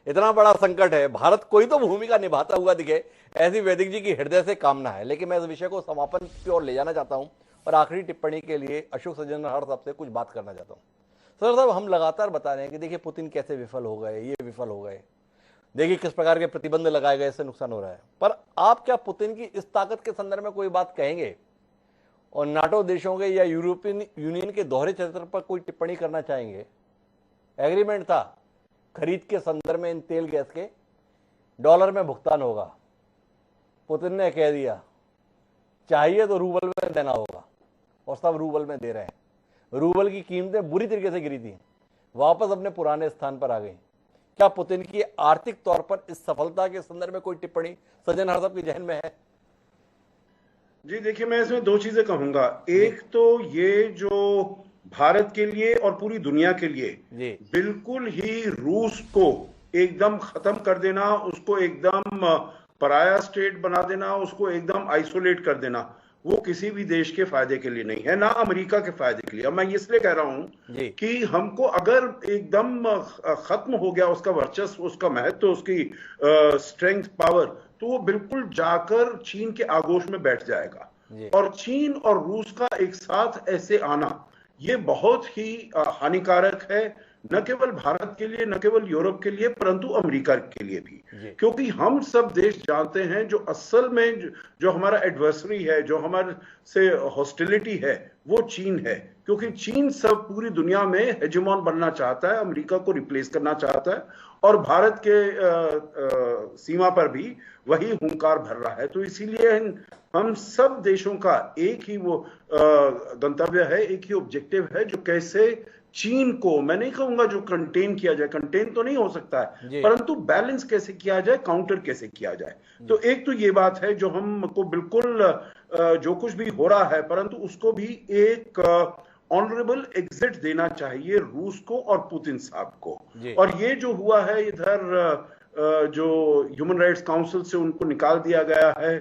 इतना बड़ा संकट है, भारत कोई तो भूमिका निभाता हुआ दिखे, ऐसी वैदिक जी की हृदय से कामना है। लेकिन मैं इस विषय को समापन की ओर ले जाना चाहता हूं और आखिरी टिप्पणी के लिए अशोक सज्जनहार साहब से कुछ बात करना चाहता हूं। सर साहब, हम लगातार बता रहे हैं कि देखिए पुतिन कैसे विफल हो गए, ये विफल हो गए, देखिए किस प्रकार के प्रतिबंध लगाए गए, इससे नुकसान हो रहा है। पर आप क्या पुतिन की इस ताकत के संदर्भ में कोई बात कहेंगे और नाटो देशों के या यूरोपियन यूनियन के दोहरे चरित्र पर कोई टिप्पणी करना चाहेंगे? एग्रीमेंट था खरीद के संदर्भ में इन तेल गैस के डॉलर में भुगतान होगा, पुतिन ने कह दिया चाहिए तो रूबल में देना होगा, और सब रूबल में दे रहे हैं। रूबल की कीमतें बुरी तरीके से गिरी थी, वापस अपने पुराने स्थान पर आ गई। क्या पुतिन की आर्थिक तौर पर इस सफलता के संदर्भ में कोई टिप्पणी सज्जनहार साहब के जहन में है? जी देखिए, मैं इसमें दो चीजें कहूंगा। एक तो ये जो भारत के लिए और पूरी दुनिया के लिए बिल्कुल ही रूस को एकदम खत्म कर देना, उसको एकदम पराया स्टेट बना देना, उसको एकदम आइसोलेट कर देना, वो किसी भी देश के फायदे के लिए नहीं है, ना अमेरिका के फायदे के लिए। अब मैं इसलिए कह रहा हूं कि हमको अगर एकदम खत्म हो गया उसका वर्चस्व, उसका महत्व, उसकी स्ट्रेंथ, पावर, तो वो बिल्कुल जाकर चीन के आगोश में बैठ जाएगा। और चीन और रूस का एक साथ ऐसे आना ये बहुत ही हानिकारक है, न केवल भारत के लिए, न केवल यूरोप के लिए, परंतु अमेरिका के लिए भी। क्योंकि हम सब देश जानते हैं जो असल में जो हमारा एडवर्सरी है, जो हमारे से हॉस्टिलिटी है, वो चीन है। क्योंकि चीन सब पूरी दुनिया में हेजेमॉन बनना चाहता है, अमेरिका को रिप्लेस करना चाहता है, और भारत के सीमा पर भी वही हुंकार भर रहा है। तो इसीलिए हम सब देशों का एक ही वो गंतव्य है, एक ही ऑब्जेक्टिव है, जो कैसे चीन को, मैं नहीं कहूंगा जो कंटेन किया जाए, कंटेन तो नहीं हो सकता है, परंतु बैलेंस कैसे किया जाए, काउंटर कैसे किया जाए। तो एक तो ये बात है जो हमको बिल्कुल जो कुछ भी हो रहा है, परंतु उसको भी एक ऑनरेबल एग्जिट देना चाहिए रूस को और पुतिन साहब को। और ये जो हुआ है इधर जो ह्यूमन राइट्स काउंसिल से उनको निकाल दिया गया है,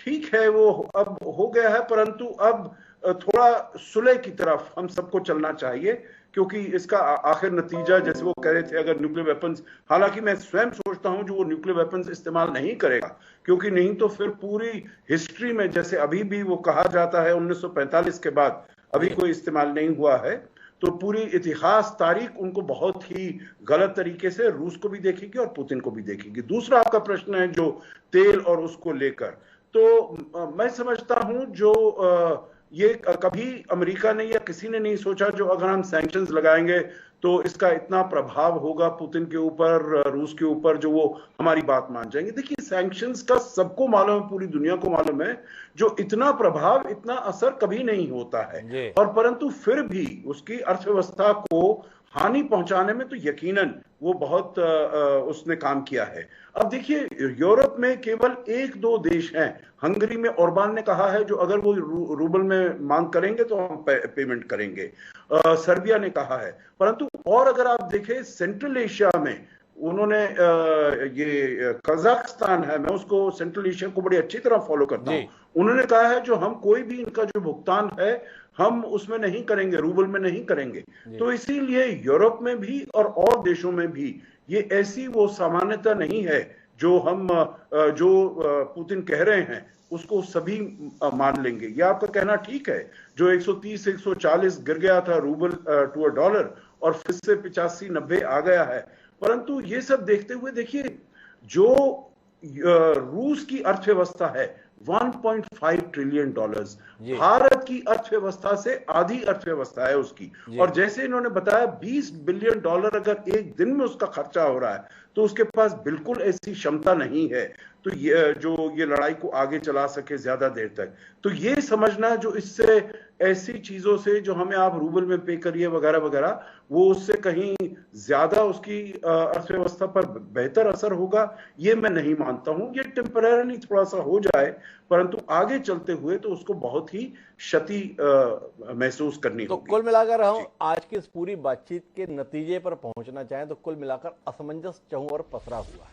ठीक है, वो अब हो गया है, परंतु अब थोड़ा सुलह की तरफ हम सबको चलना चाहिए। क्योंकि इसका आखिर नतीजा, जैसे वो कह रहे थे, अगर न्यूक्लियर वेपन्स, हालांकि मैं स्वयं सोचता हूं जो वो न्यूक्लियर वेपन्स इस्तेमाल नहीं करेगा, क्योंकि नहीं तो फिर पूरी हिस्ट्री में, जैसे अभी भी वो कहा जाता है 1945 के बाद अभी कोई इस्तेमाल नहीं हुआ है, तो पूरी इतिहास, तारीख उनको बहुत ही गलत तरीके से रूस को भी देखेगी और पुतिन को भी देखेगी। दूसरा आपका प्रश्न है जो तेल और उसको लेकर, तो मैं समझता हूं जो ये कभी अमेरिका ने या किसी ने नहीं सोचा जो अगर हम सैंक्शंस लगाएंगे तो इसका इतना प्रभाव होगा पुतिन के ऊपर, रूस के ऊपर, जो वो हमारी बात मान जाएंगे। देखिए, सैंक्शंस का सबको मालूम है, पूरी दुनिया को मालूम है, जो इतना प्रभाव, इतना असर कभी नहीं होता है, और परंतु फिर भी उसकी अर्थव्यवस्था को हानि पहुंचाने में तो यकीनन वो बहुत उसने काम किया है। अब देखिए, यूरोप में केवल एक दो देश हैं, हंगरी में ओरबान ने कहा है जो अगर वो रूबल में मांग करेंगे तो हम पेमेंट करेंगे, सर्बिया ने कहा है। परंतु और अगर आप देखें सेंट्रल एशिया में, उन्होंने ये कजाकिस्तान है, मैं उसको सेंट्रल एशिया को बड़ी अच्छी तरह फॉलो करता हूं, उन्होंने कहा है जो हम कोई भी इनका जो भुगतान है हम उसमें नहीं करेंगे, रूबल में नहीं करेंगे। तो इसीलिए यूरोप में भी और देशों में भी ये ऐसी वो सामान्यता नहीं है जो हम जो पुतिन कह रहे हैं उसको सभी मान लेंगे। ये आपका कहना ठीक है, जो 130 140 गिर गया था रूबल टू अ डॉलर और फिर से 85 90 आ गया है, परंतु ये सब देखते हुए देखिए, जो रूस की अर्थव्यवस्था है 1.5 ट्रिलियन डॉलर्स, भारत की अर्थव्यवस्था से आधी अर्थव्यवस्था है उसकी। और जैसे इन्होंने बताया 20 बिलियन डॉलर अगर एक दिन में उसका खर्चा हो रहा है, तो उसके पास बिल्कुल ऐसी क्षमता नहीं है तो ये लड़ाई को आगे चला सके ज्यादा देर तक। तो ये समझना जो इससे ऐसी चीजों से जो हमें आप रूबल में पे करिए वगैरह वगैरह, वो उससे कहीं ज्यादा उसकी अर्थव्यवस्था पर बेहतर असर होगा, ये मैं नहीं मानता हूं। ये टेम्परेरी थोड़ा सा हो जाए, परंतु आगे चलते हुए तो उसको बहुत ही क्षति महसूस करनी होगी। तो कुल मिलाकर हम आज की इस पूरी बातचीत के नतीजे पर पहुंचना चाहें तो कुल मिलाकर असमंजस चहुं और पसरा हुआ है।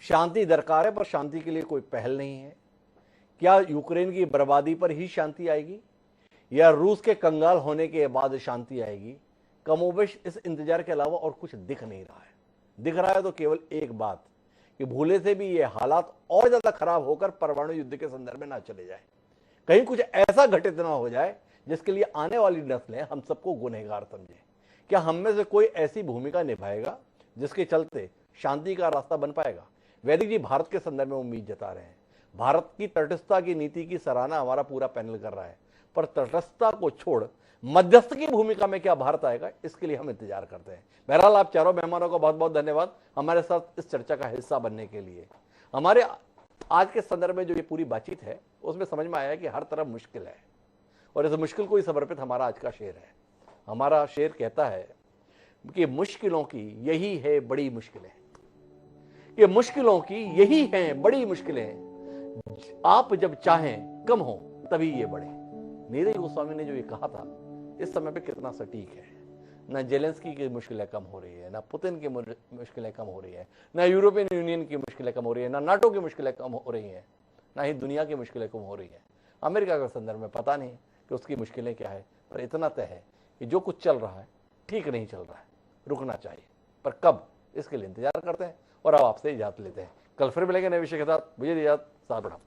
शांति दरकार है, पर शांति के लिए कोई पहल नहीं है। क्या यूक्रेन की बर्बादी पर ही शांति आएगी या रूस के कंगाल होने के बाद शांति आएगी? कमोबेश इस इंतजार के अलावा और कुछ दिख नहीं रहा है। दिख रहा है तो केवल एक बात कि भूले से भी ये हालात और ज्यादा खराब होकर परमाणु युद्ध के संदर्भ में ना चले जाए। कहीं कुछ ऐसा घटित ना हो जाए जिसके लिए आने वाली नस्लें हम सबको गुनहगार समझे। क्या हम में से कोई ऐसी भूमिका निभाएगा जिसके चलते शांति का रास्ता बन पाएगा? वैदिक जी भारत के संदर्भ में उम्मीद जता रहे हैं। भारत की तटस्थता की नीति की सराहना हमारा पूरा पैनल कर रहा है, पर तटस्थता को छोड़ मध्यस्थ की भूमिका में क्या भारत आएगा, इसके लिए हम इंतजार करते हैं। बहरहाल आप चारों मेहमानों को बहुत बहुत धन्यवाद हमारे साथ इस चर्चा का हिस्सा बनने के लिए। हमारे आज के संदर्भ में जो ये पूरी बातचीत है उसमें समझ में आया कि हर तरफ मुश्किल है और इस मुश्किल को ही समर्पित हमारा आज का शेर है। हमारा शेर कहता है कि मुश्किलों की यही है बड़ी मुश्किलें, कि मुश्किलों की यही हैं बड़ी मुश्किलें, आप जब चाहें कम हो तभी ये बढ़े। नीरज गोस्वामी ने जो ये कहा था इस समय पे कितना सटीक है। ना जेलेंस्की की मुश्किलें कम हो रही है, ना पुतिन की मुश्किलें कम हो रही है, ना यूरोपियन यूनियन की मुश्किलें कम हो रही है, ना नाटो की मुश्किलें कम हो रही हैं, ना ही दुनिया की मुश्किलें कम हो रही है। अमेरिका के संदर्भ में पता नहीं कि उसकी मुश्किलें क्या है, पर इतना तय है कि जो कुछ चल रहा है ठीक नहीं चल रहा है, रुकना चाहिए। पर कब, इसके लिए इंतजार करते हैं और अब आपसे इजाजत लेते हैं। कल फिर मिलेंगे नए विषय के साथ। मुझे इजाजत, साथ बढ़ाओ।